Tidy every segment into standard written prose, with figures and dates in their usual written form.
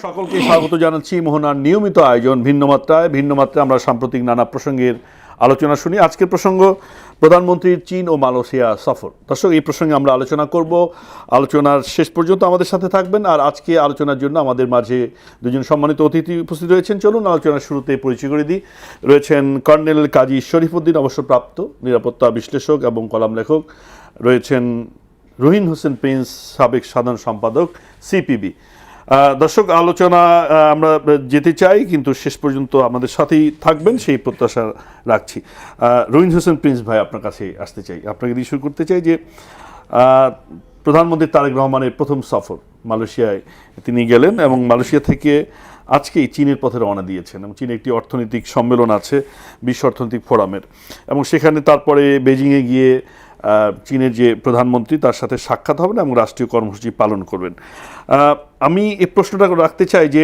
সকলকে স্বাগত জানাচ্ছি মোহনার নিয়মিত আয়োজন ভিন্নমাত্রায় আমরা সাম্প্রতিক নানা প্রসঙ্গের আলোচনা শুনি। আজকের প্রসঙ্গ প্রধানমন্ত্রীর চীন ও মালয়েশিয়া সফর। দর্শক, এই প্রসঙ্গে আমরা আলোচনা করব। আলোচনার শেষ পর্যন্ত আমাদের সাথে থাকবেন। আর আজকে আলোচনার জন্য আমাদের মাঝে দুজন সম্মানিত অতিথি উপস্থিত রয়েছেন। চলুন আলোচনার শুরুতে পরিচয় করে দিই। রয়েছেন কর্নেল কাজী শরীফউদ্দিন, অবসরপ্রাপ্ত নিরাপত্তা বিশ্লেষক এবং কলাম লেখক। রয়েছেন রুহিন হোসেন প্রিন্স, সাবেক সাধারণ সম্পাদক সিপিবি। দর্শক, আলোচনা আমরা যেতে চাই, কিন্তু শেষ পর্যন্ত আমাদের সাথেই থাকবেন সেই প্রত্যাশা রাখছি। রুহিন হোসেন প্রিন্স ভাই, আপনার কাছে আসতে চাই, আপনাকে দিয়ে শুরু করতে চাই যে প্রধানমন্ত্রী তারেক রহমানের প্রথম সফর মালয়েশিয়ায় তিনি গেলেন এবং মালয়েশিয়া থেকে আজকেই চীনের পথে রওনা দিয়েছেন। এবং চীনে একটি অর্থনৈতিক সম্মেলন আছে, বিশ্ব অর্থনৈতিক ফোরামের, এবং সেখানে তারপরে বেজিংয়ে গিয়ে চীনের যে প্রধানমন্ত্রী তার সাথে সাক্ষাৎ হবেন এবং রাষ্ট্রীয় কর্মসূচি পালন করবেন। আমি এই প্রশ্নটা রাখতে চাই যে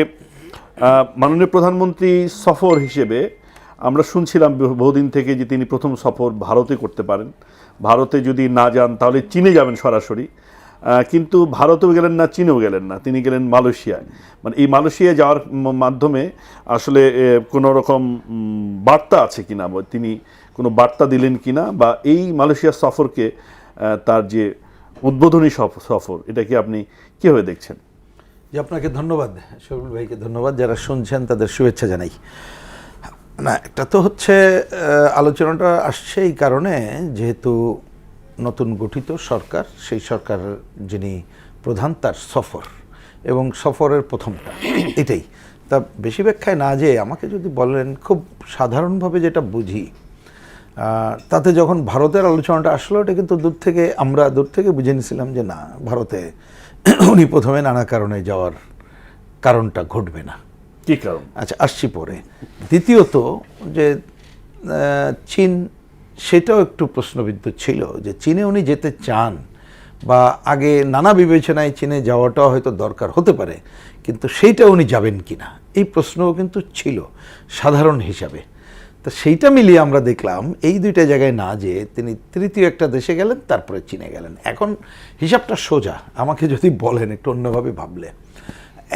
মাননীয় প্রধানমন্ত্রী সফর হিসেবে আমরা শুনছিলাম বহুদিন থেকে যে তিনি প্রথম সফর ভারতে করতে পারেন, ভারতে যদি না যান তাহলে চীনে যাবেন সরাসরি। কিন্তু ভারতেও গেলেন না, চীনেও গেলেন না, তিনি গেলেন মালয়েশিয়ায়। মানে এই মালয়েশিয়ায় যাওয়ার মাধ্যমে আসলে কোনো রকম বার্তা আছে কিনা, তিনি কোনো বার্তা দিলেন কিনা, বা এই মালয়েশিয়া সফরকে তার যে উদ্বোধনী সফর, এটাকে আপনি কীভাবে দেখছেন? যে আপনাকে ধন্যবাদ, শফিউল ভাইকে ধন্যবাদ, যারা শুনছেন তাদের শুভেচ্ছা জানাই। না, একটা তো হচ্ছে আলোচনাটা আসছে এই কারণে যেহেতু নতুন গঠিত সরকার, সেই সরকার যিনি প্রধান তার সফর, এবং সফরের প্রথমটা এটাই। তা বেশি ব্যাখ্যায় না যেয়ে আমাকে যদি বলেন, খুব সাধারণভাবে যেটা বুঝি, তাতে যখন ভারতের আলোচনাটা আসলো, এটা কিন্তু আমরা দূর থেকে বুঝে নিয়েছিলাম যে না, ভারতে উনি প্রথমে নানা কারণে যাওয়ার কারণটা ঘটবে না। কী কারণ? আচ্ছা, আসছি পরে। দ্বিতীয়ত যে চীন, সেটাও একটু প্রশ্নবিদ্ধ ছিল যে চীনে উনি যেতে চান, বা আগে নানা বিবেচনায় চীনে যাওয়াটাও হয়তো দরকার হতে পারে, কিন্তু সেইটা উনি যাবেন কিনা এই প্রশ্নও কিন্তু ছিল সাধারণ হিসাবে। তো সেইটা মিলিয়ে আমরা দেখলাম এই দুইটা জায়গায় না যেয়ে তিনি তৃতীয় একটা দেশে গেলেন, তারপরে চীনে গেলেন। এখন হিসাবটা সোজা, আমাকে যদি বলেন একটু অন্যভাবে ভাবলে,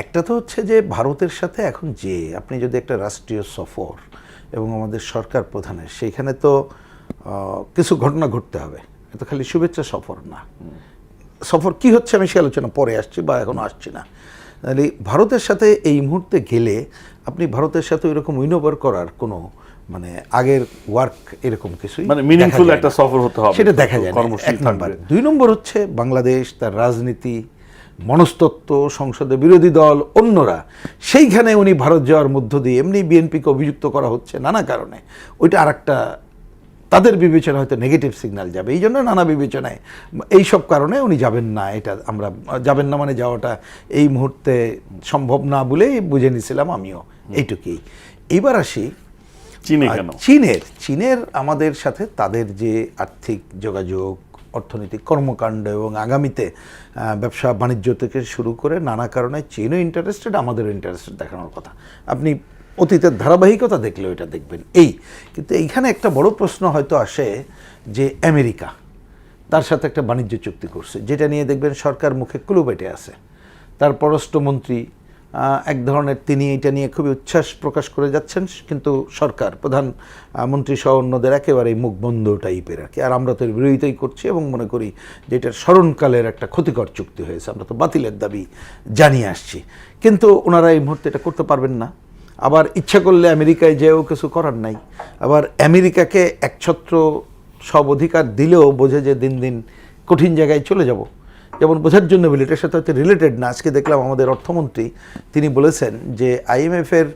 একটা তো হচ্ছে যে ভারতের সাথে এখন যে আপনি যদি একটা রাষ্ট্রীয় সফর এবং আমাদের সরকার প্রধানের, সেইখানে তো কিছু ঘটনা ঘটতে হবে। এটা খালি শুভেচ্ছা সফর না। সফর কি হচ্ছে আমি সে আলোচনা পরে আসছি, বা এখনও আসছি না। তাহলে ভারতের সাথে এই মুহূর্তে গেলে আপনি ভারতের সাথে ওইরকম উইনোভার করার কোনো আগের ওয়ার্ক এরকম কিছুই, মিনিংফুল একটা সফর হতে হবে, সেটা দেখা যায় না। এক নম্বর। দুই নম্বর হচ্ছে বাংলাদেশ, তার রাজনীতি, মনস্তত্ত্ব, সংসদে বিরোধী দল, অন্যরা, সেইখানে উনি ভারত যাওয়ার মধ্য দিয়ে এমনি বিএনপিকে অভিযুক্ত করা হচ্ছে নানা কারণে, ওইটা আর একটা তাদের বিবেচনা হয়তো নেগেটিভ সিগন্যাল যাবে। এই জন্য নানা বিবেচনায় এইসব কারণে উনি যাবেন না। এটা আমরা যাবেন না মানে যাওয়াটা এই মুহূর্তে সম্ভব না বলেই বুঝে নিয়েছিলাম আমিও, এইটুকুই। এবার আসি চীনের আমাদের সাথে তাদের যে আর্থিক যোগাযোগ, অর্থনৈতিক কর্মকাণ্ড, এবং আগামীতে ব্যবসা বাণিজ্য থেকে শুরু করে নানা কারণে চীনও ইন্টারেস্টেড, আমাদেরও ইন্টারেস্টেড দেখানোর কথা। আপনি অতীতের ধারাবাহিকতা দেখলে ওইটা দেখবেন। কিন্তু এইখানে একটা বড় প্রশ্ন হয়তো আসে যে আমেরিকা তার সাথে একটা বাণিজ্য চুক্তি করছে, যেটা নিয়ে দেখবেন সরকার মুখে কুলু বেটে আছে। তার পররাষ্ট্রমন্ত্রী এক ধরনের, তিনি এটা নিয়ে খুবই উচ্ছ্বাস প্রকাশ করে যাচ্ছেন, কিন্তু সরকার, প্রধানমন্ত্রী সহ অন্যদের একেবারেই মুখ বন্ধ টাইপের আর কি। আর আমরা তো বিরোধিতাই করছি এবং মনে করি যে এটার স্মরণকালের একটা ক্ষতিকর চুক্তি হয়েছে, আমরা তো বাতিলের দাবি জানিয়ে আসছি। কিন্তু ওনারা এই মুহূর্তে এটা করতে পারবেন না। আবার ইচ্ছা করলে আমেরিকায় যেও কিছু করার নাই। আবার আমেরিকাকে একছত্র সব অধিকার দিলেও বোঝে যে দিন দিন কঠিন জায়গায় চলে যাব। যেমন বোঝার জন্য বলি, এটার সাথে হয়তো রিলেটেড না। আজকে দেখলাম আমাদের অর্থমন্ত্রী, তিনি বলেছেন যে আইএমএফের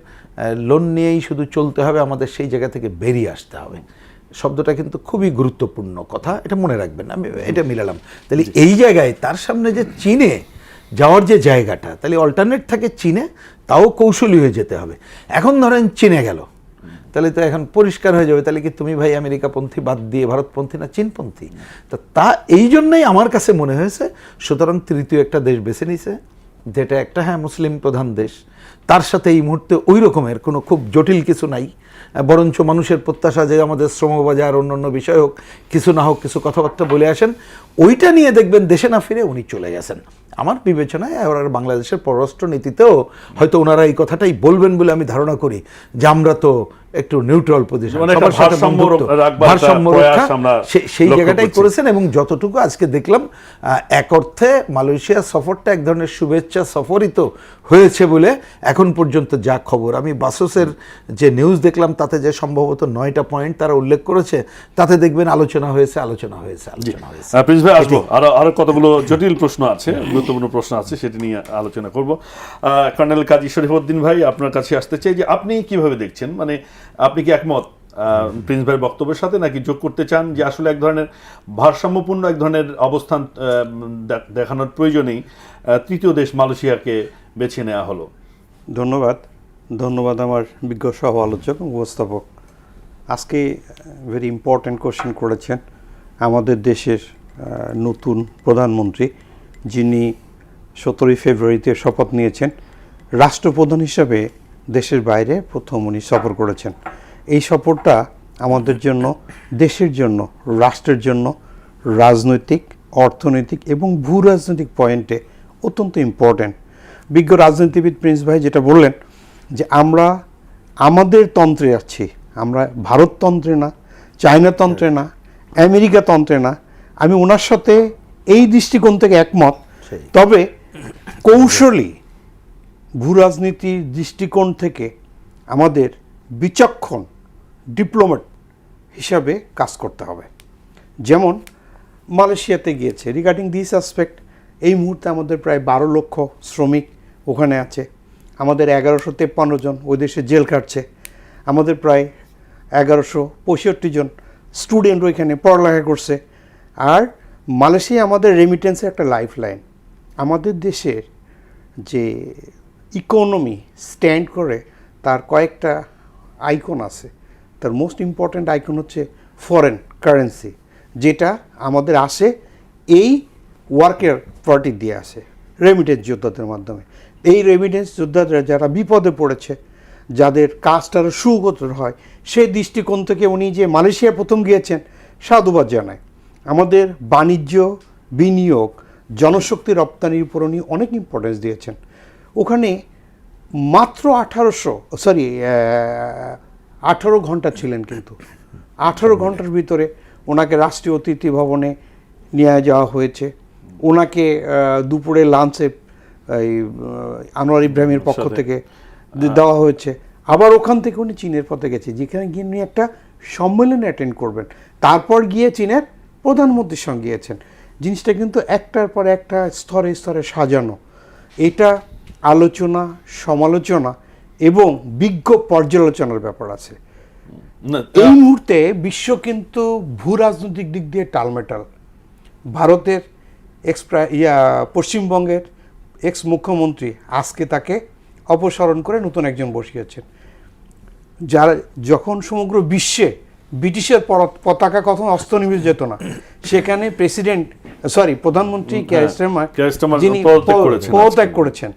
লোন নিয়েই শুধু চলতে হবে, আমাদের সেই জায়গা থেকে বেরিয়ে আসতে হবে। শব্দটা কিন্তু খুবই গুরুত্বপূর্ণ কথা, এটা মনে রাখবেন। আমি এটা মিলালাম। তাহলে এই জায়গায় তার সামনে যে চীনে যাওয়ার যে জায়গাটা, তাহলে অল্টারনেট থাকে চীনে, তাও কৌশলী হয়ে যেতে হবে। এখন ধরেন চীনে গেল, তাহলে তো এখন পরিষ্কার হয়ে যাবে, তাহলে কি তুমি ভাই আমেরিকাপন্থী বাদ দিয়ে ভারতপন্থী না চীনপন্থী? তা এই জন্যই আমার কাছে মনে হয়েছে, সুতরাং তৃতীয় একটা দেশ বেছে নিছে, যেটা একটা মুসলিম প্রধান দেশ, তার সাথে এই মুহূর্তে ওই রকমের কোনো খুব জটিল কিছু নাই। বরঞ্চ মানুষের প্রত্যাশা যে আমাদের শ্রমবাজার অন্যান্য বিষয় হোক, কিছু না হোক কিছু কথাবার্তা বলে আসেন, ওইটা নিয়ে দেখবেন দেশে না ফিরে উনি চলে গেছেন। আমার বিবেচনায় ওরা বাংলাদেশের পররাষ্ট্র নীতিতেও হয়তো ওনারা এই কথাটাই বলবেন বলে আমি ধারণা করি, যে আমরা তো একটু নিউট্রাল পজিশন, মানে একটা ভারসাম্য রক্ষা সেই জায়গাটাই করছি। করেছেন। এবং যতটুকু আজকে দেখলাম এক অর্থে মালয়েশিয়া সফরটা এক ধরনের শুভেচ্ছা সফরই তো হয়েছে বলে এখন পর্যন্ত যা খবর। আমি বাসসের যে নিউজ দেখলাম তাতে যে সম্ভবত 9টা পয়েন্ট তারা উল্লেখ করেছে, তাতে দেখবেন আলোচনা হয়েছে। প্রিন্স ভাই আসবো, আরো কতগুলো জটিল প্রশ্ন আছে, গুরুত্বপূর্ণ প্রশ্ন আছে, সেটি নিয়ে আলোচনা করব। কর্নেল কাজী শরীফউদ্দিন ভাই, আপনার কাছে আসতে চাই যে আপনি কিভাবে দেখছেন, মানে আপনি কি একমত প্রিন্স ভাইয়ের বক্তব্যের সাথে, নাকি যোগ করতে চান যে আসলে এক ধরনের ভারসাম্যপূর্ণ এক ধরনের অবস্থান দেখানোর প্রয়োজনেই তৃতীয় দেশ মালয়েশিয়াকে বেছে নেওয়া হলো? ধন্যবাদ আমার বিজ্ঞ সহ আলোচক এবং উপস্থাপক। আজকে ভেরি ইম্পর্ট্যান্ট কোশ্চেন করেছেন। আমাদের দেশের নতুন প্রধানমন্ত্রী, যিনি 17ই ফেব্রুয়ারিতে শপথ নিয়েছেন, রাষ্ট্রপ্রধান হিসাবে দেশের বাইরে প্রথম উনি সফর করেছেন। এই সফরটা আমাদের জন্য, দেশের জন্য, রাষ্ট্রের জন্য রাজনৈতিক, অর্থনৈতিক এবং ভূ রাজনৈতিক পয়েন্টে অত্যন্ত ইম্পর্ট্যান্ট। বিজ্ঞ রাজনীতিবিদ প্রিন্স ভাই যেটা বললেন যে আমরা আমাদের তন্ত্রে আছি, আমরা ভারততন্ত্রে না, চায়নাতন্ত্রে না, আমেরিকা তন্ত্রে না। আমি ওনার সাথে এই দৃষ্টিকোণ থেকে একমত। তবে কৌশলী ভূ রাজনীতির দৃষ্টিকোণ থেকে আমাদের বিচক্ষণ ডিপ্লোম্যাট হিসাবে কাজ করতে হবে। যেমন মালয়েশিয়াতে গিয়েছে, রিগার্ডিং দিস অ্যাসপেক্ট এই মুহূর্তে আমাদের প্রায় 12 লক্ষ শ্রমিক ওখানে আছে। আমাদের 1153 জন ওই দেশে জেল কাটছে। আমাদের প্রায় 1165 জন স্টুডেন্ট ওইখানে পড়ালেখা করছে। আর মালয়েশিয়া আমাদের রেমিটেন্সের একটা লাইফ লাইন। আমাদের দেশের যে ইকোনমি স্ট্যান্ড করে তার কয়েকটা আইকন আছে। তার মোস্ট ইম্পর্ট্যান্ট আইকন হচ্ছে ফরেন কারেন্সি, যেটা আমাদের আসে এই ওয়ার্কের পার্টি দিয়ে আসে রেমিটেন্স যোদ্ধাদের মাধ্যমে। এই রেমিটেন্স যোদ্ধারা যারা বিপদে পড়েছে, যাদের কাজটা আরও সুগত হয়, সেই দৃষ্টিকোণ থেকে উনি যে মালয়েশিয়া প্রথম গিয়েছেন সাধুবাদ জানায়। আমাদের বাণিজ্য, বিনিয়োগ, জনশক্তি রপ্তানির উপর উনি অনেক ইম্পর্টেন্স দিয়েছেন। ওখানে মাত্র 18 ঘন্টা ছিলেন, কিন্তু 18 ঘন্টার ভিতরে ওনাকে রাষ্ট্রীয় অতিথি ভবনে নিয়ে যাওয়া হয়েছে। ওনাকে দুপুরে লাঞ্চে এই আনোয়ার ইব্রাহিমের পক্ষ থেকে দেওয়া হয়েছে। আবার ওখান থেকে উনি চীনের পথে গেছে, যেখানে গিয়ে উনি একটা সম্মেলনে অ্যাটেন্ড করবেন। তারপর গিয়ে চীনের প্রধানমন্ত্রীর সঙ্গে গিয়েছেন। জিনিসটা কিন্তু একটার পর একটা স্তরে স্তরে সাজানো। এটা আলোচনা, সমালোচনা এবং বিজ্ঞ পর্যালোচনার ব্যাপার আছে। এই মুহূর্তে বিশ্ব কিন্তু ভূ রাজনৈতিক দিক দিয়ে টালমেটাল। ভারতের পশ্চিমবঙ্গের এক্স মুখ্যমন্ত্রী আজকে তাকে অপসারণ করে নতুন একজন বসিয়েছেন। যারা যখন সমগ্র বিশ্বে ব্রিটিশের পতাকা কখনো অস্ত নিভে যেত না, সেখানে প্রধানমন্ত্রী কেয়ার স্টারমার যিনি পদত্যাগ করেছেন,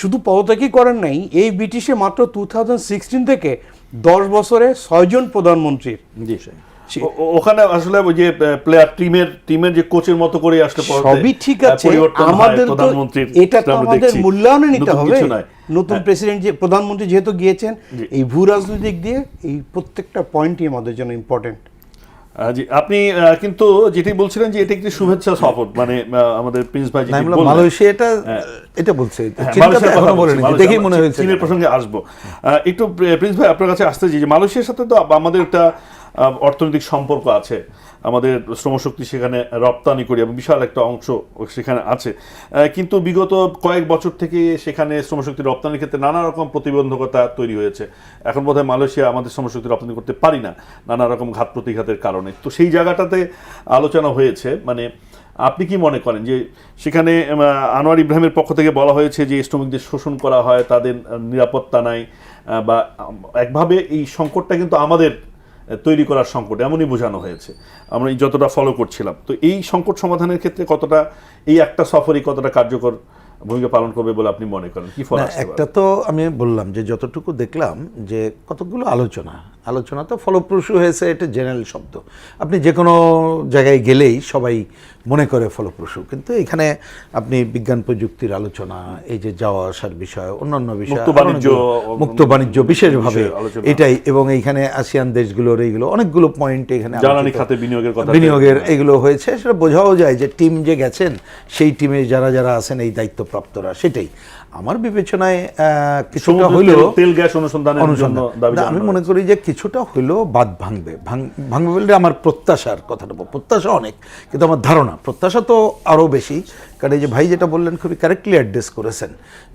শুধু পদত্যাগই করেন নাই, এই ব্রিটিশে মাত্র 2016 থেকে 10 বছরে 6 জন প্রধানমন্ত্রীর ওখানে আসলে ওই যে প্লেয়ার টিমের যে কোচের মতো করে আসলে সবই ঠিক আছে। আমাদের তো এটা তো আমাদের মূল্যায়নে নিতে হবে। নতুন প্রেসিডেন্ট যে প্রধানমন্ত্রী যেহেতু গিয়েছেন, এই ভূ রাজনৈতিক দিয়ে এই প্রত্যেকটা পয়েন্টই আমাদের জন্য ইম্পর্টেন্ট। জি, আপনি কিন্তু যেটি বলছিলেন যে এটা একটি শুভেচ্ছা সফর, মানে আমাদের প্রিন্স ভাই যেটি বললেন মালয়েশিয়া এটা বলছে, দেখেই মনে হয়েছে। চীনের প্রসঙ্গে আসবো একটু। প্রিন্স ভাই, আপনার কাছে আসতে চাই যে মালয়েশিয়ার সাথে তো আমাদের একটা অর্থনৈতিক সম্পর্ক আছে, আমাদের শ্রমশক্তি সেখানে রপ্তানি করি এবং বিশাল একটা অংশ সেখানে আছে। কিন্তু বিগত কয়েক বছর থেকে সেখানে শ্রমশক্তি রপ্তানির ক্ষেত্রে নানা রকম প্রতিবন্ধকতা তৈরি হয়েছে। এখন বোধহয় মালয়েশিয়া আমাদের শ্রমশক্তি রপ্তানি করতে পারি না নানা রকম ঘাত প্রতিঘাতের কারণে। তো সেই জায়গাটাতে আলোচনা হয়েছে, মানে আপনি কি মনে করেন যে সেখানে আনোয়ার ইব্রাহিমের পক্ষ থেকে বলা হয়েছে যে শ্রমিকদের শোষণ করা হয়, তাদের নিরাপত্তা নাই, বা একভাবে এই সংকটটা কিন্তু আমাদের তৈরি করার সংকট এমনই বোঝানো হয়েছে, আমরা যতটা ফলো করছিলাম। তো এই সংকট সমাধানের ক্ষেত্রে কতটা এই একটা সফরই কতটা কার্যকর ভূমিকা পালন করবে বলে আপনি মনে করেন? কি ফল না, আসতে পারে? একটা তো আমি বললাম যে যতটুকু দেখলাম যে কতগুলো আলোচনা তো ফলপ্রসূ হয়েছে, এটা জেনারেল শব্দ। আপনি যে কোনো জায়গায় গেলেই সবাই মনে করে ফলপ্রসূ, কিন্তু এখানে আপনি বিজ্ঞান প্রযুক্তির আলোচনা, এই যে যাওয়া আসার বিষয়, অন্যান্য বিষয়, মুক্ত বাণিজ্য বিশেষভাবে আলোচনা। এটাই, এবং এইখানে আসিয়ান দেশগুলোর এইগুলো অনেকগুলো পয়েন্ট এখানে জ্বালানি খাতে বিনিয়োগের কথা, বিনিয়োগের এগুলো হয়েছে, সেটা বোঝাও যায় যে টিম যে গেছেন সেই টিমে যারা যারা আছেন এই দায়িত্বপ্রাপ্তরা, সেটাই আমার বিবেচনায় কিছুটা হইলেও তেল গ্যাস অনুসন্ধানের জন্য দাবি আমি মনে করি যে কিছুটা হইলেও বাদ ভাঙবে বলতে আমার প্রত্যাশার কথাটা, প্রত্যাশা অনেক, কিন্তু আমার ধারণা প্রত্যাশা তো আরও বেশি। কারণ এই যে ভাই যেটা বললেন খুবই কারেক্টলি অ্যাড্রেস করেছেন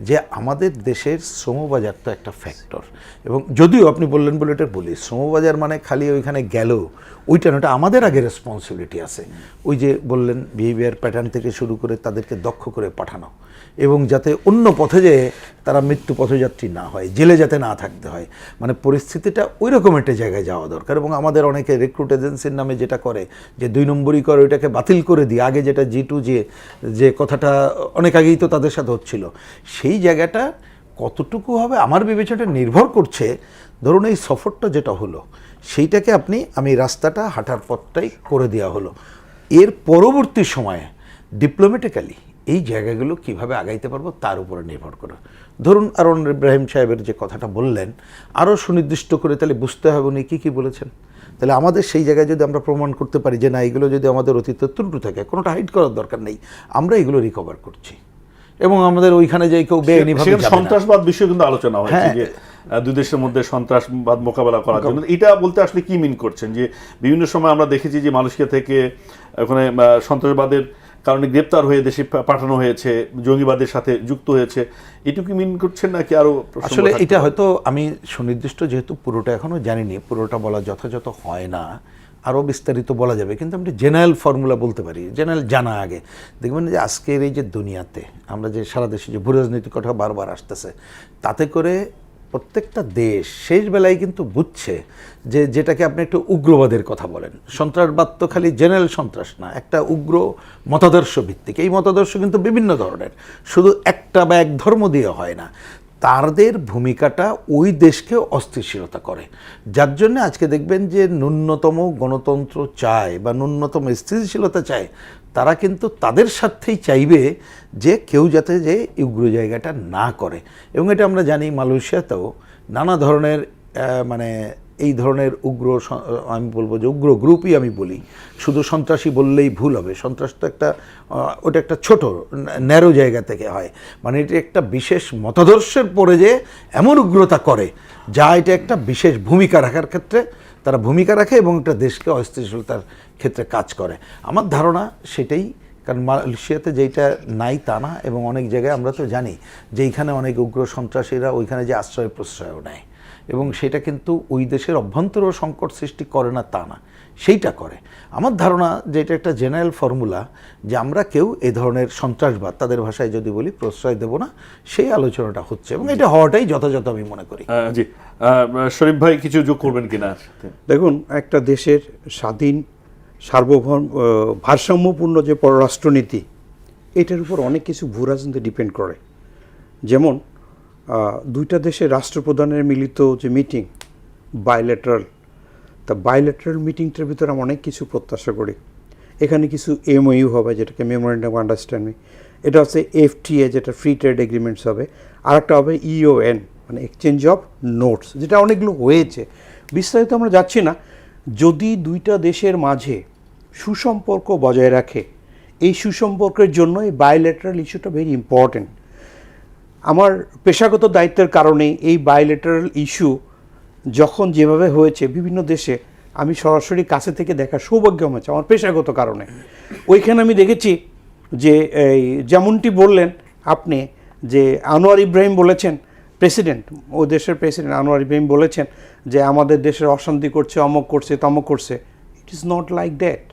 যে আমাদের দেশের শ্রমবাজার তো একটা ফ্যাক্টর, এবং যদিও আপনি বললেন বলে এটা বলি, শ্রমবাজার মানে খালি ওইখানে গেল ওইটা না, ওটা আমাদের আগে রেসপন্সিবিলিটি আছে। ওই যে বললেন বিহেভিয়ার প্যাটার্ন থেকে শুরু করে তাদেরকে দক্ষ করে পাঠানো, এবং যাতে অন্য পথে যে তারা মৃত্যু পথযাত্রী না হয়, জেলে যাতে না থাকতে হয়, মানে পরিস্থিতিটা ওই রকম একটা জায়গায় যাওয়া দরকার। এবং আমাদের অনেকে রিক্রুট এজেন্সির নামে যেটা করে যে 2 নম্বরই করে, ওইটাকে বাতিল করে দিয়ে আগে যেটা G2 যে কথাটা অনেক আগেই তো তাদের সাথে হচ্ছিল, সেই জায়গাটা কতটুকু হবে আমার বিবেচনাটা নির্ভর করছে। ধরুন এই সফরটা যেটা হলো সেইটাকে আমি রাস্তাটা হাঁটার পথটাই করে দেওয়া হলো, এর পরবর্তী সময়ে ডিপ্লোম্যাটিক্যালি এই জায়গাগুলো কিভাবে আগাইতে পারবো তার উপরে নির্ভর করে। ধরুন আরন ইব্রাহিম সাহেবের যে কথাটা বললেন আরও সুনির্দিষ্ট করে, তাহলে বুঝতে হবে উনি কী বলেছেন। তাহলে আমাদের সেই জায়গায় যদি আমরা প্রমাণ করতে পারি যে না, এগুলো যদি আমাদের অতীতের ত্রুটি থাকে, কোনোটা হাইড করার দরকার নেই, আমরা এগুলো রিকভার করছি, এবং আমাদের ওইখানে যে কেউ বেআইনিভাবে যাবে না। সন্ত্রাসবাদ বিষয়ে কিন্তু আলোচনা হয়েছে যে দুই দেশের মধ্যে সন্ত্রাসবাদ মোকাবেলা করার জন্য। এটা বলতে আসলে কি মিন করছেন? যে বিভিন্ন সময় আমরা দেখেছি যে মালয়েশিয়া থেকে ওখানে সন্ত্রাসবাদের কারণে গ্রেপ্তার হয়ে দেশে পাঠানো হয়েছে, জঙ্গিবাদের সাথে যুক্ত হয়েছে, এটুকু মিন করছেন নাকি আরো? আসলে এটা হয়তো আমি সুনির্দিষ্ট, যেহেতু পুরোটা এখনো জানিনি, পুরোটা বলা যথাযথ হয় না, আরও বিস্তারিত বলা যাবে, কিন্তু আমি জেনারেল ফর্মুলা বলতে পারি। জেনারেল জানা আগে দেখবেন যে আজকের এই যে দুনিয়াতে আমরা যে সারা দেশে যে ভূরাজনৈতিক কথা বারবার আসতেছে, তাতে করে প্রত্যেকটা দেশ শেষ বেলায় কিন্তু বুঝছে যে যেটাকে আপনি একটু উগ্রবাদের কথা বলেন, সন্ত্রাসবাদ তো খালি জেনারেল সন্ত্রাস না, একটা উগ্র মতাদর্শ ভিত্তিক। এই মতাদর্শ কিন্তু বিভিন্ন ধরনের, শুধু একটা বা এক ধর্ম দিয়ে হয় না। তাদের ভূমিকাটা ওই দেশকে অস্থিতিশীলতা করে, যার জন্য আজকে দেখবেন যে ন্যূনতম গণতন্ত্র চায় বা ন্যূনতম স্থিতিশীলতা চায়, তারা কিন্তু তাদের স্বার্থেই চাইবে যে কেউ যাতে যে উগ্র জায়গাটা না করে। এবং এটা আমরা জানি মালয়েশিয়াতেও নানা ধরনের মানে এই ধরনের উগ্র, আমি বলবো যে উগ্র গ্রুপই আমি বলি, শুধু সন্ত্রাসী বললেই ভুল হবে। সন্ত্রাস তো ওটা একটা ছোট ন্যারো জায়গা থেকে হয়, মানে এটা একটা বিশেষ মতাদর্শের পরে যে এমন উগ্রতা করে যা এটা একটা বিশেষ ভূমিকা রাখার ক্ষেত্রে তারা ভূমিকা রাখে এবং একটা দেশকে অস্থিতিশীলতার ক্ষেত্রে কাজ করে। আমার ধারণা সেটাই, কারণ মালয়েশিয়াতে যেটা নাই তা না, এবং অনেক জায়গায় আমরা তো জানি যে এইখানে অনেক উগ্র সন্ত্রাসীরা ওইখানে যে আশ্রয় প্রশ্রয়ও নেয়, এবং সেটা কিন্তু ওই দেশের অভ্যন্তরও সংকট সৃষ্টি করে না তা না, সেইটা করে। আমার ধারণা যে এটা একটা জেনারেল ফর্মুলা যে আমরা কেউ এ ধরনের সন্ত্রাসবাদ, তাদের ভাষায় যদি বলি, প্রশ্রয় দেব না, সেই আলোচনাটা হচ্ছে, এবং এটা হওয়াটাই যথাযথ আমি মনে করি। জি, শরীফ ভাই কিছু যোগ করবেন কিনা? দেখুন, একটা দেশের স্বাধীন সার্বভৌম ভারসাম্যপূর্ণ যে পররাষ্ট্রনীতি, এটার উপর অনেক কিছু ভূরাজনীতি ডিপেন্ড করে। যেমন দুইটা দেশের রাষ্ট্রপ্রধানের মিলিত যে মিটিং, বাইলেটারাল, তা বাইলেটারাল মিটিংটার ভিতরে আমরা অনেক কিছু প্রত্যাশা করি। এখানে কিছু MOU হবে, যেটাকে মেমোরেন্ডাম অফ আন্ডারস্ট্যান্ডিং, এটা হচ্ছে FTA, যেটা ফ্রি ট্রেড এগ্রিমেন্টস হবে, আর একটা হবে EON, মানে এক্সচেঞ্জ অফ নোটস, যেটা অনেকগুলো হয়েছে, বিস্তারিত আমরা যাচ্ছি না। যদি দুইটা দেশের মাঝে সুসম্পর্ক বজায় রাখে, এই সুসম্পর্কের জন্য এই বাইলেটারাল ইস্যুটা ভেরি ইম্পর্টেন্ট। আমার পেশাগত দায়িত্বের কারণে এই বাইলেটারাল ইস্যু যখন যেভাবে হয়েছে বিভিন্ন দেশে, আমি সরাসরি কাছে থেকে দেখার সৌভাগ্য হয়েছে আমার পেশাগত কারণে। ওইখানে আমি দেখেছি যে এই যেমনটি বললেন আপনি, যে আনোয়ার ইব্রাহিম বলেছেন, প্রেসিডেন্ট, ও দেশের প্রেসিডেন্ট আনোয়ার ইব্রাহিম বলেছেন যে আমাদের দেশের অশান্তি করছে, অমক করছে, তমক করছে। It is not like that.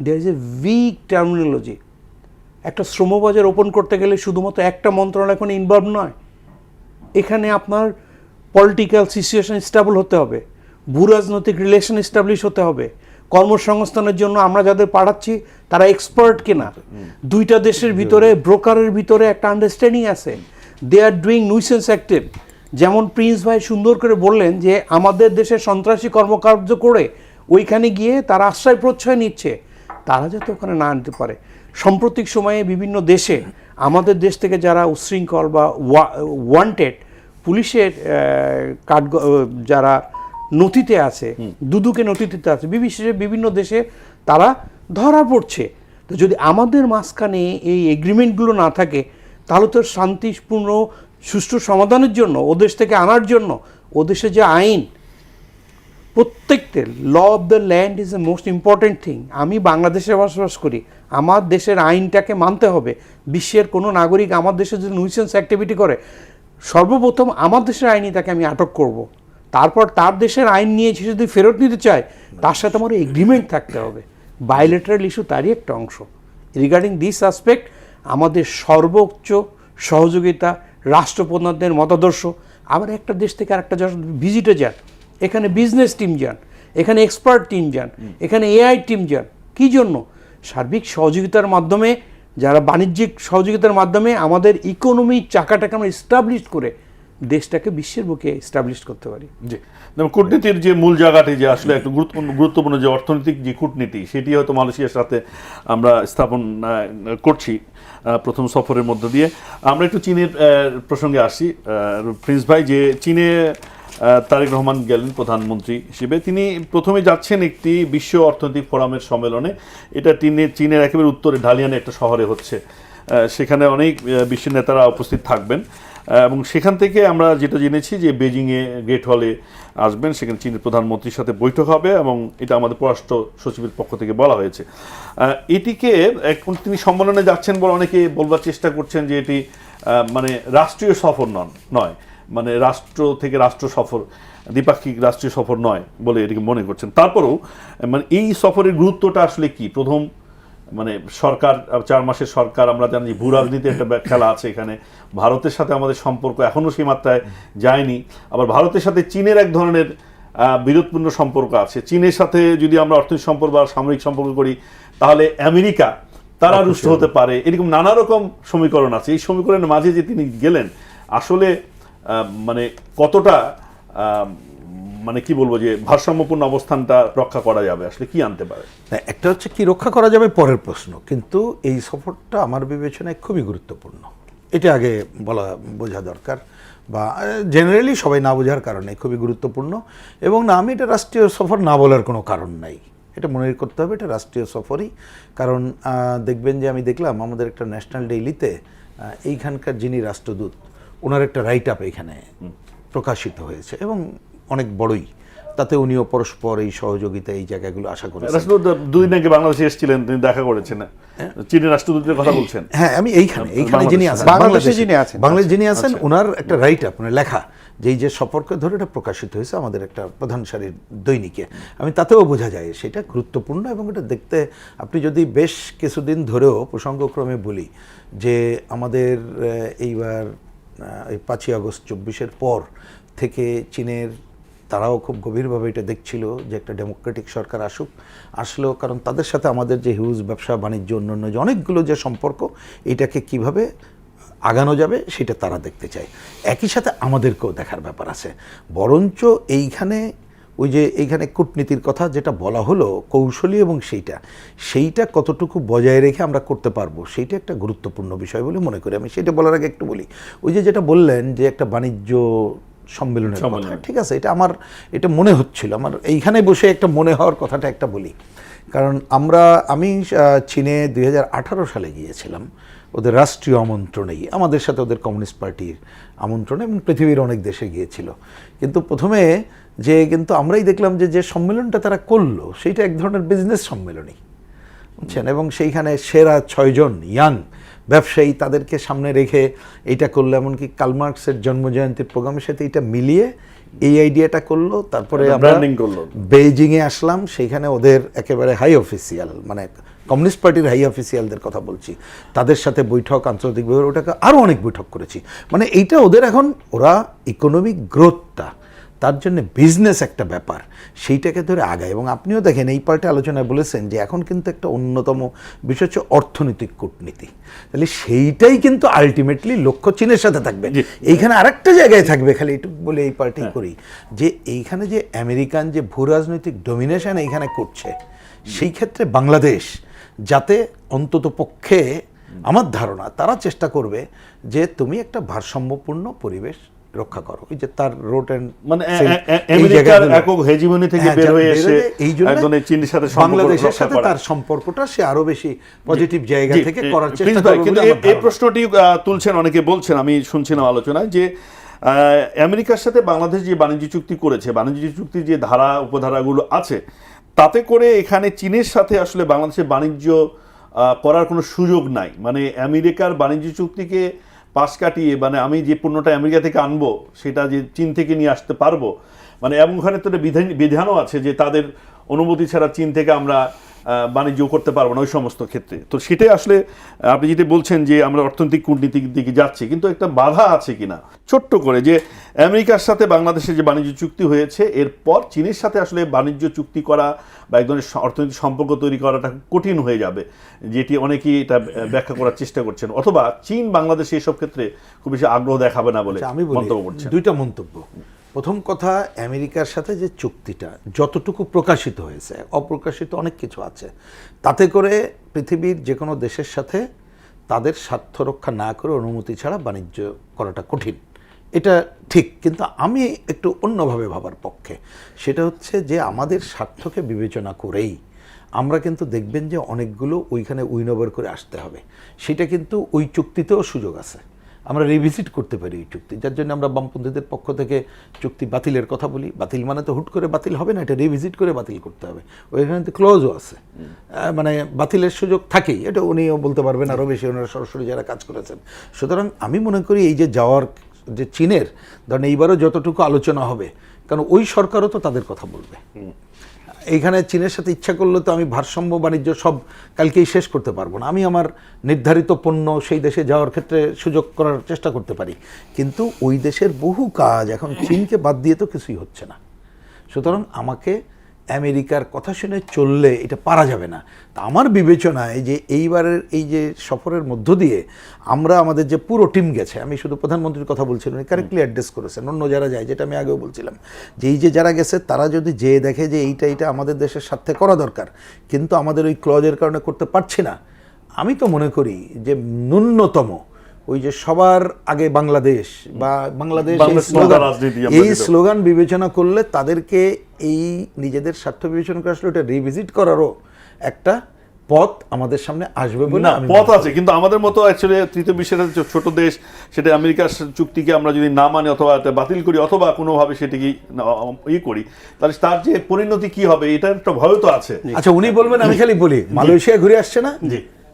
There is a weak terminology. একটা শ্রমবাজার ওপেন করতে গেলে শুধুমাত্র একটা মন্ত্রণালয় এখন ইনভলভ নয়, এখানে আপনার পলিটিক্যাল সিচুয়েশন স্টেবল হতে হবে, ভূরাজনৈতিক রিলেশন এস্টাবলিশ হতে হবে, কর্মসংস্থানের জন্য আমরা যাদের পাঠাচ্ছি তারা এক্সপার্ট কিনা, দুইটা দেশের ভিতরে ব্রোকারের ভিতরে একটা আন্ডারস্ট্যান্ডিং আছে, দে আর ডুইং নুইসেন্স অ্যাক্টিভ। যেমন প্রিন্স ভাই সুন্দর করে বললেন যে আমাদের দেশে সন্ত্রাসী কর্মকার্য করে ওইখানে গিয়ে তারা আশ্রয় প্রশ্রয় নিচ্ছে, তারা যাতে ওখানে না আনতে পারে। সাম্প্রতিক সময়ে বিভিন্ন দেশে আমাদের দেশ থেকে যারা উচ্ছৃঙ্খল বা ওয়ান্টেড পুলিশের যারা নথিতে আছে, দুদুকে নথিতে আছে, বিভিন্ন দেশে তারা ধরা পড়ছে। তো যদি আমাদের মাঝখানে এই এগ্রিমেন্টগুলো না থাকে তাহলে তো শান্তিপূর্ণ সুষ্ঠু সমাধানের জন্য ও দেশ থেকে আনার জন্য ও দেশে যে আইন, প্রত্যেকটা law of the land is the most important thing. আমি বাংলাদেশে বসবাস করি, আমার দেশের আইনটাকে মানতে হবে। বিশ্বের কোনো নাগরিক আমার দেশে যদি নুইসেন্স অ্যাক্টিভিটি করে, সর্বপ্রথম আমার দেশের আইনই তাকে আমি আটক করব। তারপর তার দেশের আইন নিয়ে সে যদি ফেরত নিতে চায় তার সাথে আমার এগ্রিমেন্ট থাকতে হবে। বায়োলেটারাল ইস্যু তারই একটা অংশ। রিগার্ডিং দিস অ্যাসপেক্ট আমাদের সর্বোচ্চ সহযোগিতা রাষ্ট্রপ্রধানদের মতাদর্শ। আবার একটা দেশ থেকে আরেকটা ভিজিটে যান, এখানে বিজনেস টিম যান, এখানে এক্সপার্ট টিম যান, এখানে এআই টিম যান, কী জন্য? সার্বিক সহযোগিতার মাধ্যমে, যারা বাণিজ্যিক সহযোগিতার মাধ্যমে আমাদের ইকোনমির চাকাটাকে আমরা এস্টাবলিশ করে দেশটাকে বিশ্বের বুকে এস্টাবলিশ করতে পারি। জি, যেমন কূটনীতির যে মূল জায়গাটি যে আসলে একটা গুরুত্বপূর্ণ যে অর্থনৈতিক যে কূটনীতি, সেটি হয়তো মালয়েশিয়ার সাথে আমরা স্থাপন করছি প্রথম সফরের মধ্য দিয়ে। আমরা একটু চীনের প্রসঙ্গে আসি। প্রিন্স ভাই, যে চীনে তারেক রহমান গেলেন প্রধানমন্ত্রী হিসেবে, তিনি প্রথমে যাচ্ছেন একটি বিশ্ব অর্থনৈতিক ফোরামের সম্মেলনে। এটা চীনের একেবারে উত্তরে ঢালিয়ানে একটা শহরে হচ্ছে। সেখানে অনেক বিশ্বের নেতারা উপস্থিত থাকবেন এবং সেখান থেকে আমরা যেটা জেনেছি যে বেজিংয়ে গ্রেট হলে আসবেন, সেখানে চীনের প্রধানমন্ত্রীর সাথে বৈঠক হবে এবং এটা আমাদের পররাষ্ট্র সচিবের পক্ষ থেকে বলা হয়েছে। এটিকে এখন তিনি সম্মেলনে যাচ্ছেন বলে অনেকে বলবার চেষ্টা করছেন যে এটি মানে রাষ্ট্রীয় সফর নয়, মানে রাষ্ট্র থেকে রাষ্ট্র সফর, দ্বিপাক্ষিক রাষ্ট্রীয় সফর নয় বলে এটিকে মনে করছেন। তারপরেও মানে এই সফরের গুরুত্বটা আসলে কি? প্রথম মানে সরকার, 4 মাসের সরকার, আমরা জানি ভূ রাজনীতি একটা খেলা আছে এখানে। ভারতের সাথে আমাদের সম্পর্ক এখনও সেই মাত্রায় যায়নি। আবার ভারতের সাথে চীনের এক ধরনের বিরোধপূর্ণ সম্পর্ক আছে। চীনের সাথে যদি আমরা অর্থনৈতিক সম্পর্ক বা সামরিক সম্পর্ক করি তাহলে আমেরিকা তারা রুষ্ট হতে পারে, এরকম নানা রকম সমীকরণ আছে। এই সমীকরণের মাঝে যে তিনি গেলেন, আসলে মানে কতটা মানে কি বলবো যে ভারসাম্যপূর্ণ অবস্থানটা রক্ষা করা যাবে, আসলে কি আনতে পারে? একটা হচ্ছে কি রক্ষা করা যাবে পরের প্রশ্ন, কিন্তু এই সফরটা আমার বিবেচনায় খুবই গুরুত্বপূর্ণ। এটা আগে বোঝা দরকার, বা জেনারেলি সবাই না বোঝার কারণে খুবই গুরুত্বপূর্ণ। এবং না, আমি এটা রাষ্ট্রীয় সফর না বলার কোনো কারণ নাই, এটা মনে করতে হবে এটা রাষ্ট্রীয় সফরই। কারণ দেখবেন যে আমি দেখলাম আমাদের একটা ন্যাশনাল ডেইলিতে এইখানকার যিনি রাষ্ট্রদূত, ওনার একটা রাইট আপ এখানে প্রকাশিত হয়েছে এবং অনেক বড়ই। তাতে উনিও পরস্পর এই সহযোগিতা এই জায়গাগুলো আশা করেছেন। রাষ্ট্রদূত 2 দিন আগে বাংলাদেশে এসেছিলেন, তিনি দেখা করেছেন, চীনের রাষ্ট্রদূতের কথা বলছেন। হ্যাঁ, আমি এইখানে যিনি আছেন, বাংলাদেশে যিনি আছেন, ওনার একটা রাইট আপ মানে লেখা, যে সফরকে ধরে এটা প্রকাশিত হয়েছে আমাদের একটা প্রধান সারির দৈনিকে। আমি তাতেও বোঝা যায় সেটা গুরুত্বপূর্ণ। এবং এটা দেখতে আপনি যদি বেশ কিছুদিন ধরেও প্রসঙ্গক্রমে বলি যে আমাদের এইবার এই 5ই আগস্ট 24-এর পর থেকে চীনের তারাও খুব গভীরভাবে এটা দেখছিল যে একটা ডেমোক্রেটিক সরকার আসলো, কারণ তাদের সাথে আমাদের যে হিউজ ব্যবসা বাণিজ্য অন্যান্য যে অনেকগুলো যে সম্পর্ক, এটাকে কিভাবে আগানো যাবে সেটা তারা দেখতে চায়। একই সাথে আমাদেরকেও দেখার ব্যাপার আছে। বরঞ্চ এইখানে কূটনীতির কথা যেটা বলা হলো, কৌশলী, এবং সেইটা কতটুকু বজায় রেখে আমরা করতে পারবো, সেইটা একটা গুরুত্বপূর্ণ বিষয় বলে মনে করি। আমি সেটা বলার আগে একটু বলি, যেটা বললেন যে একটা বাণিজ্য সম্মেলনের কথা, ঠিক আছে, এটা মনে হচ্ছিল আমার এইখানে বসে একটা মনে হওয়ার কথাটা একটা বলি। কারণ আমি চীনে 2018 সালে গিয়েছিলাম ওদের রাষ্ট্রীয় আমন্ত্রণেই, আমাদের সাথে ওদের কমিউনিস্ট পার্টির আমন্ত্রণে, এবং পৃথিবীর অনেক দেশে গিয়েছিল। কিন্তু প্রথমে কিন্তু আমরাই দেখলাম যে সম্মেলনটা তারা করলো সেইটা এক ধরনের বিজনেস সম্মেলনই, বুঝছেন। এবং সেইখানে সেরা 6 জন ইয়াং ব্যবসায়ী তাদেরকে সামনে রেখে এইটা করলো, এমনকি কার্ল মার্কসের জন্মজয়ন্তীর প্রোগ্রামের সাথে এটা মিলিয়ে এই আইডিয়াটা করলো। তারপরে আমরা বেইজিংয়ে আসলাম, সেইখানে ওদের একেবারে হাই অফিসিয়াল, মানে কমিউনিস্ট পার্টির হাই অফিসিয়ালদের কথা বলছি, তাদের সাথে বৈঠক, আন্তর্জাতিকভাবে ওটাকে আরও অনেক বৈঠক করেছি। মানে এইটা ওদের এখন ওরা ইকোনমিক গ্রোথটা তার জন্য বিজনেস একটা ব্যাপার, সেইটাকে ধরে আগায়। এবং আপনিও দেখেন এই পাল্টে আলোচনায় বলেছেন যে এখন কিন্তু একটা অন্যতম বিষয় হচ্ছে অর্থনৈতিক কূটনীতি। তাহলে সেইটাই কিন্তু আলটিমেটলি লক্ষ্য চীনের সাথে থাকবে। এইখানে আরেকটা জায়গায় থাকবে, খালি একটু বলে এই পাল্টে করি, যে এইখানে যে আমেরিকান যে ভূ রাজনৈতিক ডমিনেশন এইখানে করছে, সেই ক্ষেত্রে বাংলাদেশ যাতে অন্তত পক্ষে আমার ধারণা তারা চেষ্টা করবে যে তুমি একটা ভারসাম্যপূর্ণ পরিবেশ রক্ষা করো। ওই যে তার রোড এন্ড মানে আমেরিকার একক হেজিমনি থেকে বের হয়ে এসে এই জন্য একদম চীনের সাথে বাংলাদেশের সাথে তার সম্পর্কটা সে আরো বেশি পজিটিভ জায়গা থেকে করার চেষ্টা প্রিন্স ভাই, কিন্তু এই প্রশ্নটি তুলছেন অনেকে, বলছেন, আমি শুনছিলাম আলোচনায় যে আমেরিকার সাথে বাংলাদেশ যে বাণিজ্য চুক্তি করেছে, বাণিজ্য চুক্তির যে ধারা উপধারাগুলো আছে, তাতে করে এখানে চীনের সাথে আসলে বাংলাদেশের বাণিজ্য করার কোনো সুযোগ নাই। মানে আমেরিকার বাণিজ্য চুক্তিকে পাশ কাটিয়ে, মানে আমি যে পণ্যটা আমেরিকা থেকে আনবো সেটা যে চীন থেকে নিয়ে আসতে পারবো, মানে এমন ওখানে তো বিধানও আছে যে তাদের অনুমতি ছাড়া চীন থেকে আমরা বাণিজ্য করতে পারবো না ওই সমস্ত ক্ষেত্রে। তো সেটাই আসলে আপনি যেটা বলছেন যে আমরা অর্থনৈতিক কূটনীতির দিকে যাচ্ছি, কিন্তু একটা বাধা আছে কিনা ছোট্ট করে, যে আমেরিকার সাথে বাংলাদেশের যে বাণিজ্য চুক্তি হয়েছে এরপর চীনের সাথে আসলে বাণিজ্য চুক্তি করা বা এক ধরনের অর্থনৈতিক সম্পর্ক তৈরি করাটা কঠিন হয়ে যাবে, যেটি অনেকেই এটা ব্যাখ্যা করার চেষ্টা করছেন, অথবা চীন বাংলাদেশে এসব ক্ষেত্রে খুব বেশি আগ্রহ দেখাবে না বলে আমি মন্তব্য করছেন। দুইটা মন্তব্য। প্রথম কথা, আমেরিকার সাথে যে চুক্তিটা যতটুকু প্রকাশিত হয়েছে, অপ্রকাশিত অনেক কিছু আছে, তাতে করে পৃথিবীর যে কোনো দেশের সাথে তাদের স্বার্থ রক্ষা না করে অনুমতি ছাড়া বাণিজ্য করাটা কঠিন, এটা ঠিক। কিন্তু আমি একটু অন্যভাবে ভাবার পক্ষে। সেটা হচ্ছে যে আমাদের স্বার্থকে বিবেচনা করেই আমরা কিন্তু দেখবেন যে অনেকগুলো ওইখানে উইনওভার করে আসতে হবে। সেটা কিন্তু ওই চুক্তিতেও সুযোগ আছে, আমরা রিভিজিট করতে পারি ওই চুক্তি, যার জন্য আমরা বামপন্থীদের পক্ষ থেকে চুক্তি বাতিলের কথা বলি। বাতিল মানে তো হুট করে বাতিল হবে না, এটা রিভিজিট করে বাতিল করতে হবে। ওইখানে তো ক্লজও আছে, মানে বাতিলের সুযোগ থাকেই, এটা উনিও বলতে পারবেন আরও বেশি, ওনারা সরাসরি যারা কাজ করেছেন। সুতরাং আমি মনে করি এই যে যাওয়ার যে চীনের, ধরেন এইবারও যতটুকু আলোচনা হবে, কারণ ওই সরকারও তো তাদের কথা বলবে। এইখানে চীনের সাথে ইচ্ছা করলে তো আমি ভারসাম্য বাণিজ্য সব কালকেই শেষ করতে পারবো না। আমি আমার নির্ধারিত পণ্য সেই দেশে যাওয়ার ক্ষেত্রে সুযোগ করার চেষ্টা করতে পারি, কিন্তু ওই দেশের বহু কাজ এখন চীনকে বাদ দিয়ে তো কিছুই হচ্ছে না। সুতরাং আমাকে আমেরিকার কথা শুনে চললে এটা পারা যাবে না। তা আমার বিবেচনায় যে এইবারের এই যে সফরের মধ্য দিয়ে আমরা আমাদের যে পুরো টিম গেছে, আমি শুধু প্রধানমন্ত্রীর কথা বলছিলাম, উনি কারেক্টলি অ্যাড্রেস করেছেন, অন্য যারা যায়, যেটা আমি আগেও বলছিলাম, যে এই যে যারা গেছে তারা যদি যেয়ে দেখে যে এইটা আমাদের দেশের স্বার্থে করা দরকার, কিন্তু আমাদের ওই ক্লজের কারণে করতে পারছি না, আমি তো মনে করি যে ন্যূনতম ওই যে সবার আগে বাংলাদেশ বা বাংলাদেশ এই স্লোগান বিবেচনা করলে তাদেরকে এই নিজেদের স্বার্থ বিবেচনা করে আসলে ওটা রিভিজিট করারও একটা পথ আমাদের সামনে আসবে বলে না, পথ আছে, কিন্তু আমাদের মতো অ্যাকচুয়ালি তৃতীয় বিশ্বের ছোট দেশ, সেটা আমেরিকার চুক্তিকে আমরা যদি না মানি অথবা বাতিল করি অথবা কোনোভাবে সেটিকে করি, তাহলে তার যে পরিণতি কি হবে এটা একটা ভয় তো আছে। আচ্ছা, উনি বলবেন, আমি খালি বলি, মালয়েশিয়া ঘুরে আসছে না,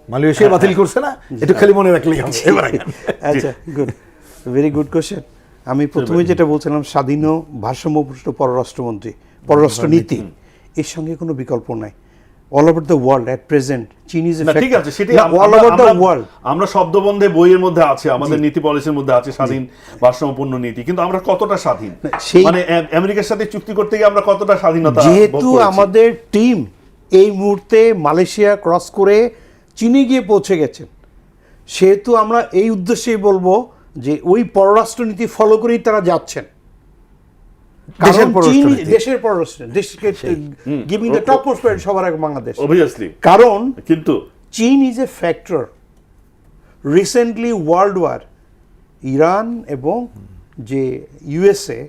মালয়েশিয়া বাতিল করছে না, একটু খালি মনে রাখলেই হবে। আচ্ছা, গুড, ভেরি গুড কোশ্চেন। আমি প্রথমে যেটা বলছিলাম, স্বাধীন ও ভারসাম্যপুষ্ট পররাষ্ট্রমন্ত্রী, পররাষ্ট্রনীতি, এর সঙ্গে কোনো বিকল্প নাই। All over the world at present চীন ইজ ঠিক আছে, সেটি অল ওভার দ্য ওয়ার্ল্ড। আমরা শব্দবন্ধে বইয়ের মধ্যে আছে, আমাদের নীতি পলিসির মধ্যে আছে স্বাধীন ভারসাম্যপূর্ণ নীতি, কিন্তু আমরা কতটা স্বাধীন, মানে আমেরিকার সাথে চুক্তি করতে গিয়ে আমরা কতটা স্বাধীনতা, যেহেতু আমাদের টিম এই মুহূর্তে মালয়েশিয়া ক্রস করে চীনে গিয়ে পৌঁছে গেছেন, সেহেতু আমরা এই উদ্দেশ্যেই বলবো যে ওই পররাষ্ট্রনীতি ফলো করেই তারা যাচ্ছেন। দেশের পররাষ্ট্র, দেশকে giving the top most priority সবার আগে বাংলাদেশ, অবভিয়াসলি। কারণ কিন্তু চীন is a factor. Recently world war, Iran এবং যে ইউএসএ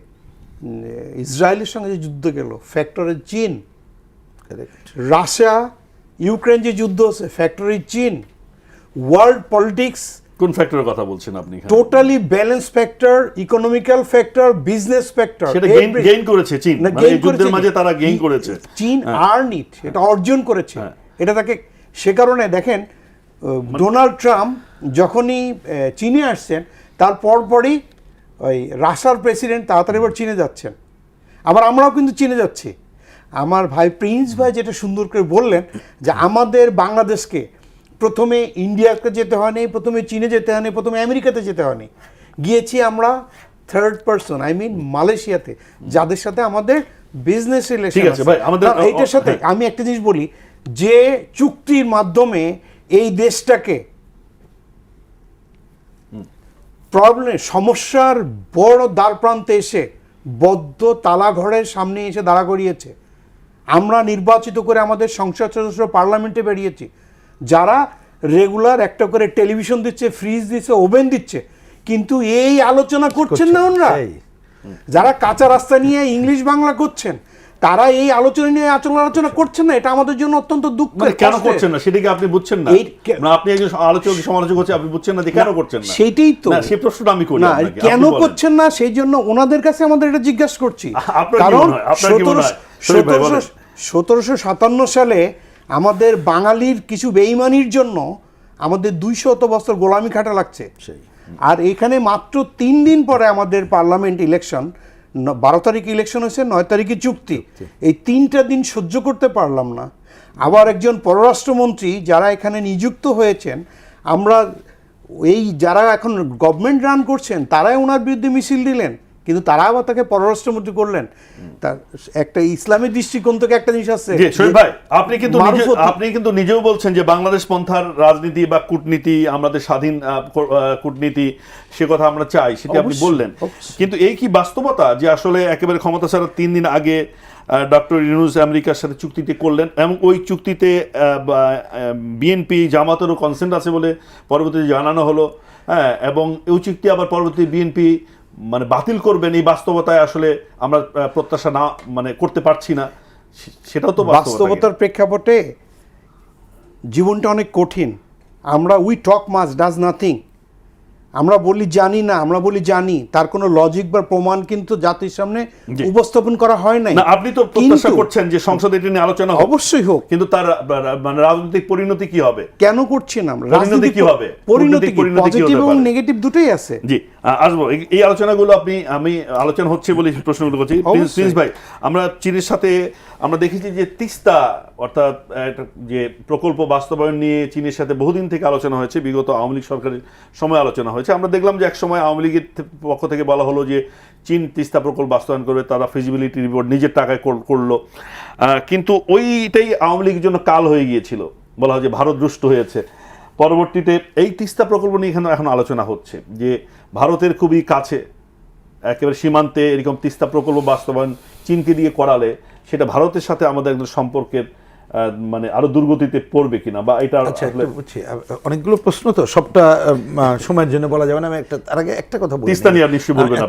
ইসরায়েলের সঙ্গে যে যুদ্ধ গেল, ফ্যাক্টরের চীন। রাশিয়া ইউক্রেন যে যুদ্ধ হচ্ছে, ফ্যাক্টরি চীন। ওয়ার্ল্ড পলিটিক্স কোন ফ্যাক্টরের কথা বলছেন আপনি? Totally balance factor, economical factor, business factor, সেটা গেইন করেছে চীন, মানে এই যুদ্ধের মাঝে তারা গেইন করেছে। চীন আর্ন ইট, এটা অর্জন করেছে। এটা তাকে, সে কারণে দেখেন ডোনাল্ড ট্রাম্প যখনই চীনে আসছেন, তার পরপরই ওই রাশিয়ার প্রেসিডেন্ট তাড়াতাড়ি এবার চীনে যাচ্ছেন। আবার আমরাও কিন্তু চীনে যাচ্ছি। আমার ভাই প্রিন্স ভাই যেটা সুন্দর করে বললেন যে আমাদের বাংলাদেশকে প্রথমে ইন্ডিয়াকে যেতে হয়নি, প্রথমে চীনে যেতে হয়নি, প্রথমে আমেরিকাতে যেতে হয়নি, গিয়েছি আমরা থার্ড পারসন, আই মিন মালয়েশিয়াতে, যাদের সাথে আমাদের বিজনেস রিলেশন ঠিক আছে ভাই, আমাদের এইটার সাথে আমি একটা জিনিস বলি, যে চুক্তির মাধ্যমে এই দেশটাকে প্রবলেম সমস্যার বড় দ্বার প্রান্তে এসে বদ্ধ তালা ঘরের সামনে এসে দাঁড়া করিয়েছে। আমরা নির্বাচিত করে আমাদের সংসদ সদস্য পার্লামেন্টে বেরিয়েছি, যারা রেগুলার একটা করে টেলিভিশন দিচ্ছে, ফ্রিজ দিচ্ছে, ওভেন দিচ্ছে, কিন্তু এই আলোচনা করছেন না ওনারা। যারা কাঁচা রাস্তা নিয়ে ইংলিশ বাংলা করছেন, তারা এই আলোচনা নিয়ে আলোচনা করছেন না। এটা আমাদের জন্য অত্যন্ত দুঃখ। কেন করছেন না সেটা কি আপনি বুঝছেন না? আপনি একজন আলোচক সমালোচক হচ্ছে, আপনি বুঝছেন না যে কেন করছেন না? সেইটাই তো, সেই প্রশ্নটা আমি করি না, কেন করছেন না সেই জন্য ওনাদের কাছে আমাদের এটা জিজ্ঞাসা করছি। কারণ 1757 সালে আমাদের বাঙালির কিছু বেঈমানির জন্য আমাদের 200 বছর গোলামি খাটা লাগছে। আর এখানে মাত্র 3 দিন পরে আমাদের পার্লামেন্ট ইলেকশন, 12 তারিখ ইলেকশন হয়েছে, 9 তারিখে চুক্তি। এই 3টা দিন সহ্য করতে পারলাম না। আবার একজন পররাষ্ট্রমন্ত্রী যারা এখানে নিযুক্ত হয়েছেন, আমরা এই যারা এখন গভর্নমেন্ট রান করছেন তারাই ওনার বিরুদ্ধে মিছিল দিলেন, কিন্তু তারা আবার তাকে পররাষ্ট্রমন্ত্রী করলেন। তার একটা ইসলামী দৃষ্টিকোণ থেকে একটা জিনিস আছে। ভাই, আপনি কিন্তু নিজেও বলছেন যে বাংলাদেশ পন্থার রাজনীতি বা কূটনীতি, আমাদের স্বাধীন কূটনীতি, সে কথা আমরা চাই, সেটা আপনি বললেন। কিন্তু এই কি বাস্তবতা যে আসলে একেবারে ক্ষমতা ছাড়া 3 দিন আগে ডক্টর ইউনূস আমেরিকার সাথে চুক্তিটি করলেন, এবং ওই চুক্তিতে বিএনপি জামাতেরও কনসেন্ট আছে বলে পরবর্তীতে জানানো হলো, হ্যাঁ, এবং ওই চুক্তি আবার পরবর্তী বিএনপি মানে বাতিল করবেন, এই বাস্তবতায় আসলে আমরা প্রত্যাশা না মানে করতে পারছি না, সেটাও তো বাস্তবতার প্রেক্ষাপটে জীবনটা অনেক কঠিন। আমরা we talk much does nothing, আমরা বলি জানি না, আমরা বলি জানি, তার কোনো লজিক বা প্রমাণ কিন্তু জাতির সামনে উপস্থাপন করা হয় নাই। না, আপনি তো প্রত্যাশা করছেন যে সংসদে এটা নিয়ে আলোচনা হোক, অবশ্যই হোক, কিন্তু তার মানে রাজনৈতিক পরিণতি কি হবে? কেন করছেন আমরা? পরিণতি কি হবে? পরিণতি পজিটিভ এবং নেগেটিভ দুটোই আছে। জি, আসবো এই আলোচনাগুলো। আমি আলোচনা হচ্ছে বলে প্রশ্নগুলো করছি। প্রিন্স ভাই, আমরা চীনের সাথে আমরা দেখেছি যে তিস্তা অর্থাৎ যে প্রকল্প বাস্তবায়ন নিয়ে চীনের সাথে বহুদিন থেকে আলোচনা হয়েছে, বিগত আওয়ামী লীগ সরকারের সময় আলোচনা হয়েছে। আমরা দেখলাম যে এক সময় আওয়ামী লীগের পক্ষ থেকে বলা হলো যে চীন তিস্তা প্রকল্প বাস্তবায়ন করবে, তারা ফিজিবিলিটি রিপোর্ট নিজের টাকায় করলো, কিন্তু ওইটাই আওয়ামী লীগের জন্য কাল হয়ে গিয়েছিল, বলা হয় যে ভারত রুষ্ট হয়েছে। পরবর্তীতে এই তিস্তা প্রকল্প নিয়ে এখন আলোচনা হচ্ছে যে ভারতের খুবই কাছে, একেবারে সীমান্তে এরকম তিস্তা প্রকল্প বাস্তবায়ন চীনকে দিয়ে করালে সেটা ভারতের সাথে আমাদের একদম সম্পর্কের মানে আরো দুর্গতিতে পড়বে কিনা, বা এটা অনেকগুলো প্রশ্ন, তো সবটা সময়ের জন্য বলা যাবে না। আমি তার আগে একটা কথা বলি, তিস্তা নিয়ে নিশ্চয়ই বলবেন।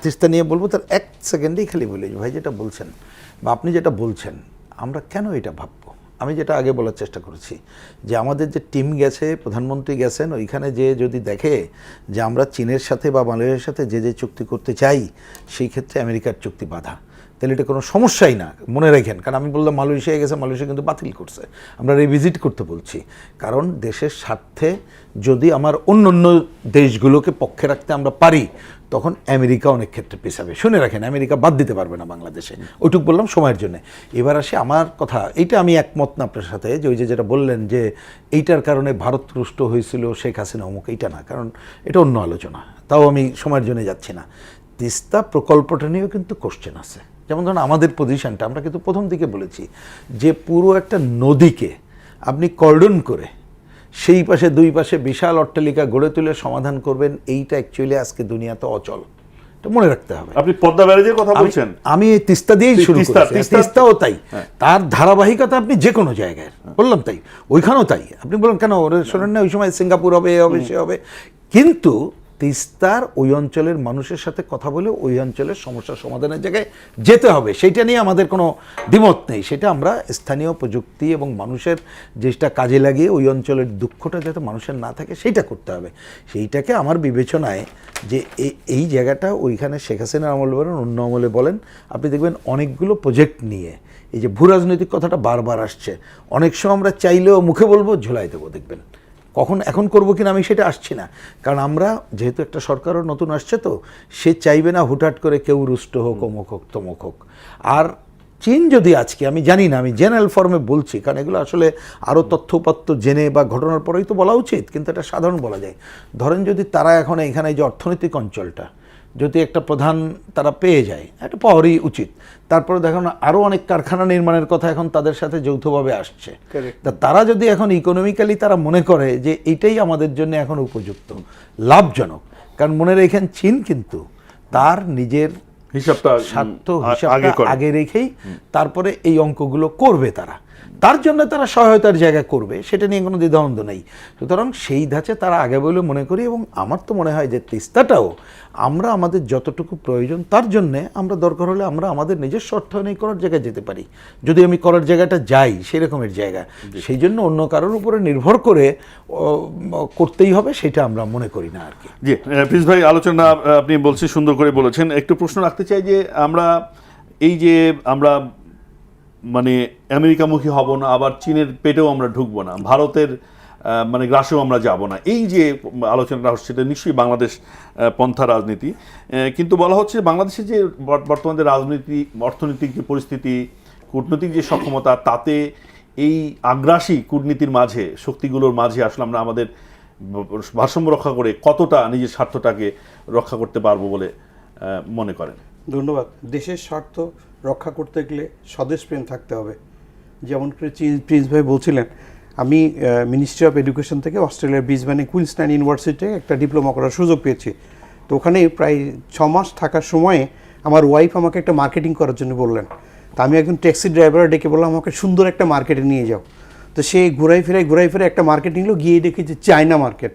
তিস্তা নিয়ে বলবো, তার 1 সেকেন্ডেই খালি বলি, ভাই যেটা বলছেন বা আপনি যেটা বলছেন, আমরা কেন এটা ভাববো? আমি যেটা আগে বলার চেষ্টা করেছি যে আমাদের যে টিম গেছে, প্রধানমন্ত্রী গেছেন, ওইখানে যে যদি দেখে যে আমরা চীনের সাথে বা মালয়েশিয়ার সাথে যে চুক্তি করতে চাই, সেই ক্ষেত্রে আমেরিকার চুক্তি বাধা, তাহলে এটা কোনো সমস্যাই না। মনে রাখেন, কারণ আমি বললাম মালয়েশিয়া গেছে, মালয়েশিয়া কিন্তু বাতিল করছে, আমরা রিভিজিট করতে বলছি। কারণ দেশের স্বার্থে যদি আমার অন্য দেশগুলোকে পক্ষে রাখতে আমরা পারি, তখন আমেরিকা অনেক ক্ষেত্রে পেছাবে। শুনে রাখেন, আমেরিকা বাদ দিতে পারবে না বাংলাদেশে। ওইটুকু বললাম সময়ের জন্য। এবার আসে আমার কথা, এইটা আমি একমত না আপনার সাথে, যে ওই যে যেটা বললেন যে এইটার কারণে ভারত রুষ্ট হয়েছিল, শেখ হাসিনা অমুক, এইটা না, কারণ এটা অন্য আলোচনা, তাও আমি সময়ের জন্য যাচ্ছি না। তিস্তা প্রকল্পটা নিয়েও কিন্তু কোশ্চেন আছে। যেমন ধরুন আমাদের পজিশনটা, আমরা কিন্তু প্রথম দিকে বলেছি যে পুরো একটা নদীকে আপনি কর্ডন করে সেই পাশে 2 পাশে বিশাল অট্টালিকা গড়ে তুলে সমাধান করবেন, এইটা অ্যাকচুয়ালি আজকে দুনিয়াতে অচল, এটা মনে রাখতে হবে। আপনি পদ্মা ব্যারেজের কথা বলছেন, আমি তিস্তা দিয়েই শুরু করেছি, তিস্তাও তাই, তার ধারাবাহিকতা আপনি যে কোনো জায়গায় বললাম তাই, ওইখানেও তাই। আপনি বলুন কেন ওরা শোনেন না, ওই সময় সিঙ্গাপুর হবে, এ হবে, সে হবে, কিন্তু তিস্তার ওই অঞ্চলের মানুষের সাথে কথা বলে ওই অঞ্চলের সমস্যার সমাধানের জায়গায় যেতে হবে, সেইটা নিয়ে আমাদের কোনো দ্বিমত নেই। সেটা আমরা স্থানীয় প্রযুক্তি এবং মানুষের যেটা কাজে লাগিয়ে ওই অঞ্চলের দুঃখটা যাতে মানুষের না থাকে সেইটা করতে হবে। সেইটাকে আমার বিবেচনায় যে এই জায়গাটা ওইখানে শেখ হাসিনার আমলে বলেন, অন্য আমলে বলেন, আপনি দেখবেন অনেকগুলো প্রজেক্ট নিয়ে এই যে ভূ রাজনৈতিক কথাটা বারবার আসছে, অনেক সময় আমরা চাইলেও মুখে বলবো, ঝোলাই দেবো, দেখবেন কখন এখন করবো কিনা আমি সেটা আসছি না। কারণ আমরা যেহেতু একটা সরকারও নতুন আসছে, তো সে চাইবে না হুটহাট করে কেউ রুষ্ট হোক, অমুক হোক, তমুক হোক। আর চীন যদি আজকে, আমি জানি না, আমি জেনারেল ফর্মে বলছি, কারণ এগুলো আসলে আরও তথ্যপত্র জেনে বা ঘটনার পরেই তো বলা উচিত, কিন্তু এটা সাধারণ বলা যায়। ধরেন যদি তারা এখন এখানে যে অর্থনৈতিক অঞ্চলটা যদি একটা প্রধান তারা পেয়ে যায়, এটা পাওয়ারই উচিত। তারপরে দেখো না, আরও অনেক কারখানা নির্মাণের কথা এখন তাদের সাথে যৌথভাবে আসছে। তা তারা যদি এখন ইকোনমিক্যালি তারা মনে করে যে এইটাই আমাদের জন্য এখন উপযুক্ত, লাভজনক, কারণ মনে রেখেন চীন কিন্তু তার নিজের হিসাবটা হিসাবটা আগে রেখেই তারপরে এই অঙ্কগুলো করবে। তার জন্য তারা সহায়তার জায়গা করবে, সেটা নিয়ে কোনো দ্বিধাদ্বন্দ্ব নেই। সুতরাং সেই ধাঁচে তারা আগে বলে মনে করি, এবং আমার তো মনে হয় যে তিস্তাটাও আমরা আমাদের যতটুকু প্রয়োজন তার জন্যে আমরা দরকার হলে আমরা আমাদের নিজস্ব অর্থায়ন করার জায়গায় যেতে পারি, যদি আমি করার জায়গাটা যাই সেরকমের জায়গা। সেই জন্য অন্য কারোর উপরে নির্ভর করে করতেই হবে সেটা আমরা মনে করি না আর কি। জি, প্রিন্স ভাই, আলোচনা আপনি বলছেন, সুন্দর করে বলেছেন। একটু প্রশ্ন রাখতে চাই যে আমরা মানে আমেরিকামুখী হব না, আবার চীনের পেটেও আমরা ঢুকবো না, ভারতের মানে গ্রাসেও আমরা যাব না, এই যে আলোচনাটা হচ্ছে এটা নিশ্চয়ই বাংলাদেশ পন্থা রাজনীতি। কিন্তু বলা হচ্ছে বাংলাদেশে যে বর্তমানে রাজনীতি, অর্থনৈতিক যে পরিস্থিতি, কূটনৈতিক যে সক্ষমতা, তাতে এই আগ্রাসী কূটনীতির মাঝে, শক্তিগুলোর মাঝে আসলে আমরা আমাদের ভারসাম্য রক্ষা করে কতটা নিজের স্বার্থটাকে রক্ষা করতে পারবো বলে মনে করেন? ধন্যবাদ। দেশের স্বার্থ রক্ষা করতে গেলে স্বদেশ প্রেম থাকতে হবে। যেমন করে প্রিন্স ভাই বলছিলেন, আমি মিনিস্ট্রি অফ এডুকেশন থেকে অস্ট্রেলিয়ার ব্রিসবেনে কুইন্সল্যান্ড ইউনিভার্সিটিতে একটা ডিপ্লোমা করার সুযোগ পেয়েছি। তো ওখানে প্রায় 6 মাস থাকার সময়ে আমার ওয়াইফ আমাকে একটা মার্কেটিং করার জন্য বললেন। তা আমি একজন ট্যাক্সি ড্রাইভার ডেকে বললাম আমাকে সুন্দর একটা মার্কেটে নিয়ে যাও। তো সে ঘুরাই ফিরে একটা মার্কেট নিল, গিয়ে দেখি যে চায়না মার্কেট।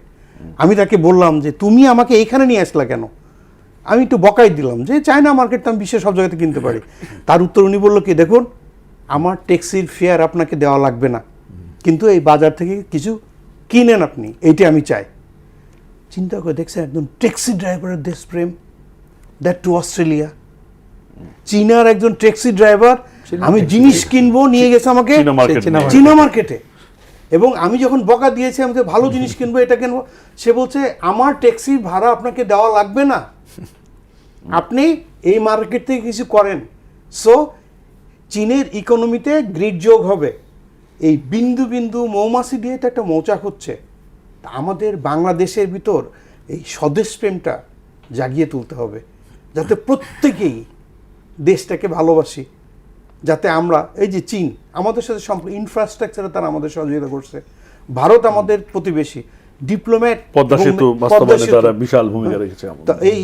আমি তাকে বললাম যে তুমি আমাকে এইখানে নিয়ে আসলা কেন? আমি একটু বকাই দিলাম যে চায়না মার্কেট তো আমি বিশ্বের সব জায়গাতে কিনতে পারি। তার উত্তর উনি বললো কি, দেখুন আমার ট্যাক্সির ফেয়ার আপনাকে দেওয়া লাগবে না, কিন্তু এই বাজার থেকে কিছু কিনেন আপনি, এইটা আমি চাই। চিন্তা করে দেখছেন, একদম ট্যাক্সি ড্রাইভারের দেশপ্রেম, দ্যাট টু অস্ট্রেলিয়া। চীনার একজন ট্যাক্সি ড্রাইভার, আমি জিনিস কিনবো নিয়ে গেছে আমাকে চীনা মার্কেটে, এবং আমি যখন বকা দিয়েছি আমি তো ভালো জিনিস কিনবো, এটা কিনবো, সে বলছে আমার ট্যাক্সির ভাড়া আপনাকে দেওয়া লাগবে না, আপনি এই মার্কেট থেকে কিছু করেন। সো চীনের ইকোনমিতে গ্রিড যোগ হবে। এই বিন্দু বিন্দু মৌমাছি দিয়ে তো একটা মৌচাক হচ্ছে। তা আমাদের বাংলাদেশের ভিতর এই স্বদেশ প্রেমটা জাগিয়ে তুলতে হবে, যাতে প্রত্যেকেই দেশটাকে ভালোবাসি, যাতে আমরা এই যে চীন আমাদের সাথে ইনফ্রাস্ট্রাকচারে তারা আমাদের সহযোগিতা করছে, ভারত আমাদের প্রতিবেশী, ডিপ্লোম্যাট, পদ্মা সেতু বাস্তবায়নে তারা বিশাল ভূমিকা রেখেছে। তো এই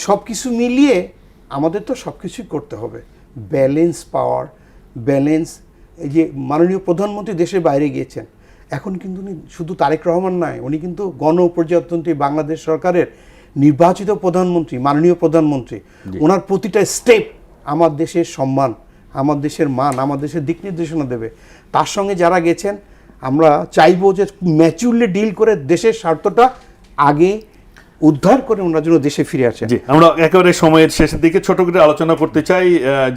সব কিছু মিলিয়ে আমাদের তো সব কিছুই করতে হবে, ব্যালেন্স পাওয়ার, ব্যালেন্স। এই যে মাননীয় প্রধানমন্ত্রী দেশের বাইরে গিয়েছেন, এখন কিন্তু উনি শুধু তারেক রহমান নয়, উনি কিন্তু গণপ্রজাতন্ত্রী বাংলাদেশ সরকারের নির্বাচিত প্রধানমন্ত্রী, মাননীয় প্রধানমন্ত্রী। ওনার প্রতিটা স্টেপ আমার দেশের সম্মান, আমার দেশের মান, আমার দেশের দিক নির্দেশনা দেবে। তার সঙ্গে যারা গেছেন, আমরা চাইবো যে ম্যাচিউরলি ডিল করে দেশের স্বার্থটা আগে উদ্ধার করে ওনার জন্য দেশে ফিরে আসে। জি, আমরা একেবারে সময়ের শেষের দিকে ছোট করে আলোচনা করতে চাই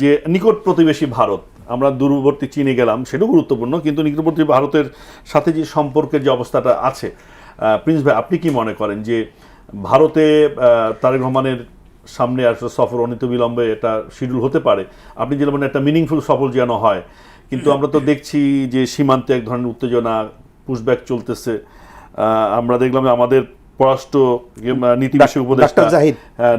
যে নিকট প্রতিবেশী ভারত, আমরা দূরবর্তী চীনে গেলাম সেটাও গুরুত্বপূর্ণ, কিন্তু নিকটবর্তী ভারতের সাথে যে সম্পর্কের যে অবস্থাটা আছে, প্রিন্স ভাই আপনি কি মনে করেন যে ভারতে তারেক রহমানের সামনে আসলে সফর অনিত বিলম্বে এটা শিডিউল হতে পারে? আপনি যে বলেন একটা মিনিংফুল সফর যেন হয়, কিন্তু আমরা তো দেখছি যে সীমান্তে এক ধরনের উত্তেজনা, পুশব্যাক চলতেছে। আমরা দেখলাম আমাদের পররাষ্ট্র নীতি বিষয়ক উপদেষ্টা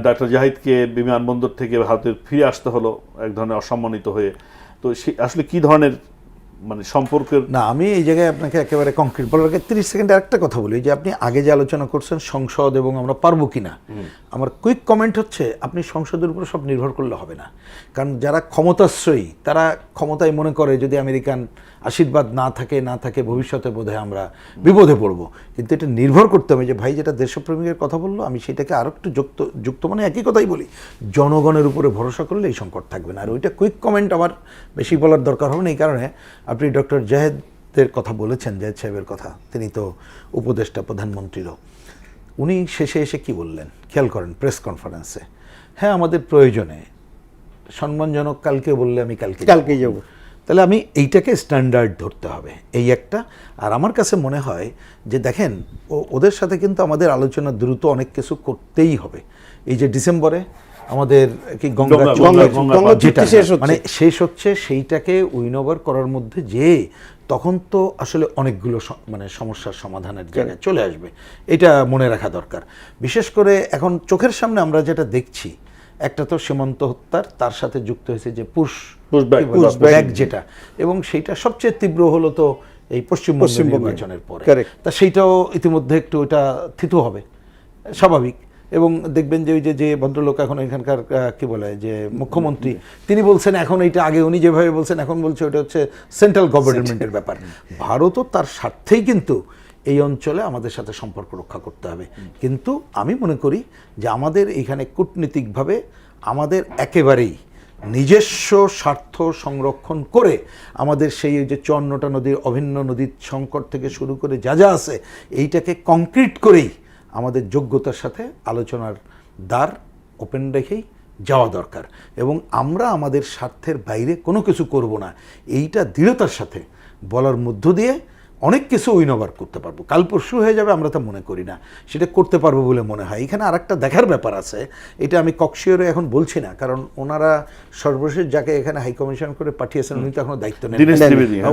ডাক্তার জাহিদকে বিমানবন্দর থেকে ভারতে ফিরে আসতে হলো এক ধরনের অসম্মানিত হয়ে। তো আসলে কি ধরনের মানে সম্পর্কের? না, আমি এই জায়গায় আপনাকে একেবারে কংক্রিট বলার আগে 30 সেকেন্ডে আরেকটা কথা বলি, যে আপনি আগে যে আলোচনা করছেন সংসদ এবং আমরা পারবো কিনা, আমার কুইক কমেন্ট হচ্ছে আপনি সংসদের উপর সব নির্ভর করলে হবে না। কারণ যারা ক্ষমতাশ্রয়ী তারা ক্ষমতায় মনে করে যদি আমেরিকান আশীর্বাদ না থাকে ভবিষ্যতে বোধহয় আমরা বিপদে পড়বো। কিন্তু এটা নির্ভর করতে হবে যে ভাই যেটা দেশপ্রেমিকের কথা বললো, আমি সেটাকে আরও একটু যুক্ত মানে একই কথাই বলি, জনগণের উপরে ভরসা করলে এই সংকট থাকবে না। আর ওইটা কুইক কমেন্ট আমার বেশি বলার দরকার হবে না। এই কারণে আপনি ডক্টর জাহেদের কথা বলেছেন, জাহেদ সাহেবের কথা, তিনি তো উপদেষ্টা প্রধানমন্ত্রীরও, উনি শেষে এসে কি বললেন খেয়াল করেন প্রেস কনফারেন্সে, হ্যাঁ আমাদের প্রয়োজনে সম্মানজনক কালকে বললে আমি কালকেই যাব। তাহলে আমি এইটাকে স্ট্যান্ডার্ড ধরতে হবে, এই একটা। আর আমার কাছে মনে হয় যে দেখেন ওদের সাথে কিন্তু আমাদের আলোচনা দ্রুত অনেক কিছু করতেই হবে। এই যে ডিসেম্বরে আমাদের কি গঙ্গা যেটা মানে শেষ হচ্ছে, সেইটাকে উইন ওভার করার মধ্যে যে তখন তো আসলে অনেকগুলো মানে সমস্যার সমাধানের জায়গায় চলে আসবে, এটা মনে রাখা দরকার। বিশেষ করে এখন চোখের সামনে আমরা যেটা দেখছি, একটা তো সীমান্ত হত্যার, তার সাথে যুক্ত হয়েছে যে পুশব্যাক যেটা, এবং সেইটা সবচেয়ে তীব্র হলো তো এই পশ্চিমবঙ্গ নির্বাচনের পরে। তা সেইটাও ইতিমধ্যে একটু এটা থিতু হবে, স্বাভাবিক। এবং দেখবেন যে ওই যে ভদ্রলোক এখন এখানকার কি বলে যে মুখ্যমন্ত্রী, তিনি বলছেন এখন এইটা, আগে উনি যেভাবে বলছেন এখন বলছে ওটা হচ্ছে সেন্ট্রাল গভর্নমেন্টের ব্যাপার। ভারতও তার স্বার্থেই কিন্তু এই অঞ্চলে আমাদের সাথে সম্পর্ক রক্ষা করতে হবে। কিন্তু আমি মনে করি যে আমাদের এখানে কূটনীতিকভাবে আমাদের একেবারেই নিজস্ব স্বার্থ সংরক্ষণ করে আমাদের সেই যে 54টা নদীর, অভিন্ন নদীর সংকট থেকে শুরু করে যা যা আছে, এইটাকে কংক্রিট করেই আমাদের যোগ্যতার সাথে আলোচনার দ্বার ওপেন রেখেই যাওয়া দরকার। এবং আমরা আমাদের স্বার্থের বাইরে কোনো কিছু করব না, এইটা দৃঢ়তার সাথে বলার মধ্য দিয়ে অনেক কিছু উইনওভার করতে পারবো। কাল পরশু হয়ে যাবে আমরা তা মনে করি না, সেটা করতে পারবো বলে মনে হয়। এখানে আরেকটা দেখার ব্যাপার আছে, এটা আমি ককশিয়রে এখন বলছি না, কারণ ওনারা সর্বশেষ যাকে এখানে হাই কমিশন করে পাঠিয়েছেন উনি তো এখনো দায়িত্ব নেন,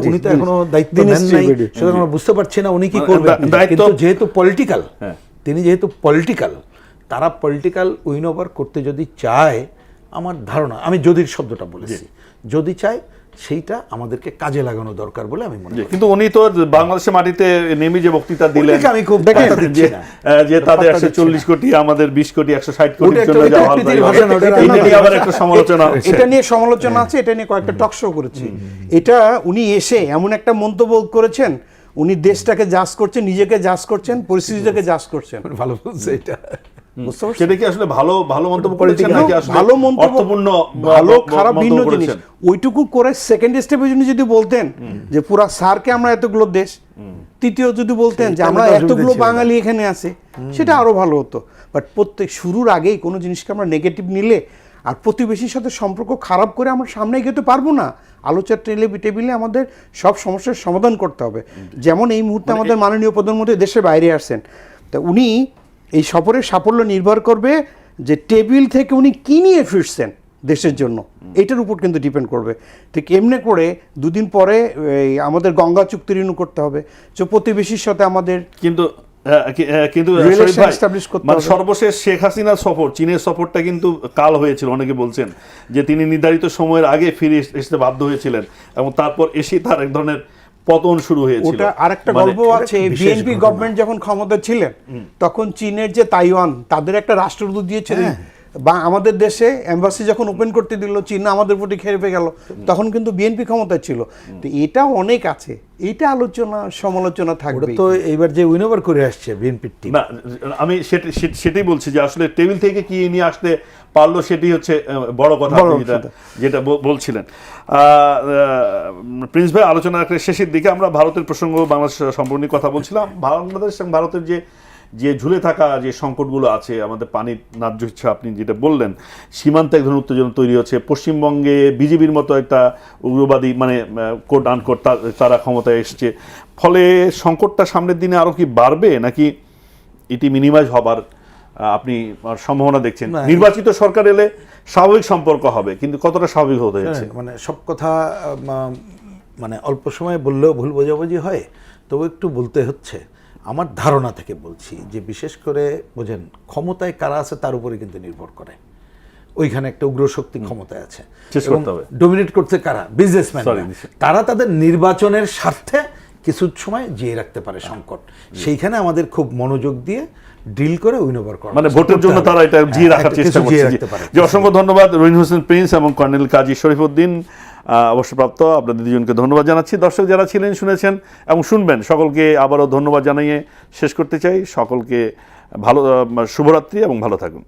উনি তো এখনো দায়িত্ব নেন নাই, সেটা আমরা বুঝতে পারছি না উনি কি করবেন। কিন্তু যেহেতু পলিটিক্যাল, তিনি যেহেতু পলিটিক্যাল, তারা পলিটিক্যাল উইনওভার করতে যদি চায়, আমার ধারণা, আমি যদির শব্দটা বলেছি, যদি চায় সেইটা আমাদেরকে কাজে লাগানো দরকার বলে আমি মনে করি। কিন্তু উনি তো বাংলাদেশের মাটিতে নেমে যে বক্তৃতা দিলেন, আমি খুব যে তাদের 140 কোটি, আমাদের 20 কোটি 160 কোটির জন্য যাওয়া হবে, এটা নিয়ে আবার একটা সমালোচনা, এটা নিয়ে সমালোচনা আছে, এটা নিয়ে কয়েকটা টক শো করেছি। এটা উনি এসে এমন একটা মন্তব্য করেছেন, উনি দেশটাকে জাজ করছেন, নিজেকে জাজ করছেন, পরিস্থিতিটাকে জাজ করছেন। ভালো বলছে এটা। সেটা কি আসলে ভালো ভালো মন্তব্য করেছেন নাকি আসলে ভালো মন্তব্য, অর্থপূর্ণ ভালো খারাপ ভিন্ন জিনিস। ওইটুকু করে সেকেন্ড স্টেপের জন্য যদি বলতেন যে পুরা সারকে আমরা এতগুলো দেশ, তৃতীয় যদি বলতেন যে আমরা এতগুলো বাঙালি এখানে আছে, সেটা আরো ভালো হতো। বাট প্রত্যেক শুরুর আগেই কোনো জিনিসকে আমরা নেগেটিভ নিলে আর প্রতিবেশীর সাথে সম্পর্ক খারাপ করে আমরা সামনে এগোতে পারবো না। আলোচনার টেবিলে আমাদের সব সমস্যার সমাধান করতে হবে। যেমন এই মুহূর্তে আমাদের মাননীয় প্রধানমন্ত্রী দেশের বাইরে আসছেন, তা উনি এই সফরের সাফল্য নির্ভর করবে যে টেবিল থেকে উনি কী নিয়ে ফিরছেন দেশের জন্য, এটার উপর কিন্তু ডিপেন্ড করবে। ঠিক এমনি করে দুদিন পরে আমাদের গঙ্গা চুক্তি রিনিউ করতে হবে, যে প্রতিবেশীর সাথে আমাদের কিন্তু মানে সর্বশেষ শেখ হাসিনা সফর, চীনের সফরটা কিন্তু কাল হয়েছিল। অনেকে বলছেন যে তিনি নির্ধারিত সময়ের আগে ফিরে আসতে বাধ্য হয়েছিলেন এবং তারপর এসে তার এক ধরনের পতন শুরু হয়েছিল। ওটা আরেকটা গল্প আছে, বিএনপি গভর্নমেন্ট যখন ক্ষমতা ছিলেন তখন চীনের যে তাইওয়ান, তাদের একটা রাষ্ট্রদূত দিয়েছিলেন, বা আমাদের দেশে এম্বাসি যখন ওপেন করতে দিল, চীন আমাদের প্রতি খেপে গেল, তখন কিন্তু বিএনপি ক্ষমতায় ছিল। তো এটা অনেক আছে, এইটা আলোচনা সমালোচনা থাকবে। তো এইবার যে উইনওভার করে আসছে বিএনপির টিম, না আমি সেটাই বলছি যে আসলে টেবিল থেকে কি নিয়ে আসতে পারলো, সেটাই হচ্ছে বড় কথা, যেটা বলছিলেন প্রিন্স ভাই। আলোচনার একটা শেষের দিকে আমরা ভারতের প্রসঙ্গ, বাংলাদেশ সম্পর্ক নিয়ে কথা বলছিলাম। বাংলাদেশ এবং ভারতের যে ঝুলে থাকা যে সংকটগুলো আছে, আমাদের পানির ন্যায্য ইচ্ছা, আপনি যেটা বললেন, সীমান্তে এক ধরনের উত্তেজনা তৈরি হচ্ছে। পশ্চিমবঙ্গে বিজেপির মতো একটা উগ্রবাদী, মানে কোট আনকোট, তারা ক্ষমতায় এসছে, ফলে সংকটটা সামনের দিনে আরো কি বাড়বে নাকি এটি মিনিমাইজ হবার আপনি সম্ভাবনা দেখছেন? নির্বাচিত সরকার এলে স্বাভাবিক সম্পর্ক হবে, কিন্তু কতটা স্বাভাবিক হতে যাচ্ছে? মানে সব কথা মানে অল্প সময় বললেও ভুল বোঝাবুঝি হয়, তবু একটু বলতে হচ্ছে। আমার ধারণা থেকে বলছি যে বিশেষ করে বোঝেন, ক্ষমতায় কারা আছে তার উপরে কিন্তু নির্ভর করে। ওইখানে একটা উগ্র শক্তি ক্ষমতায় আছে, ডমিনেট করছে কারা? বিজনেসম্যান। তারা তাদের নির্বাচনের স্বার্থে কিছু সময় জিয়ে রাখতে পারে সংকট, সেইখানে আমাদের খুব মনোযোগ দিয়ে ডিল করে উইনওভার করা, মানে ভোটের জন্য তারা এটা জিয়ে রাখার চেষ্টা করছে। যে অসংখ্য ধন্যবাদ রহিন হোসেন প্রিন্স এবং কর্নেল কাজী শরীফউদ্দিন, অবসরপ্রাপ্ত। আপনাদের দুজনকে ধন্যবাদ জানাচ্ছি। দর্শক যারা ছিলেন, শুনেছেন এবং শুনবেন, সকলকে আবারও ধন্যবাদ জানিয়ে শেষ করতে চাই। সকলকে ভালো শুভরাত্রি এবং ভালো থাকুন।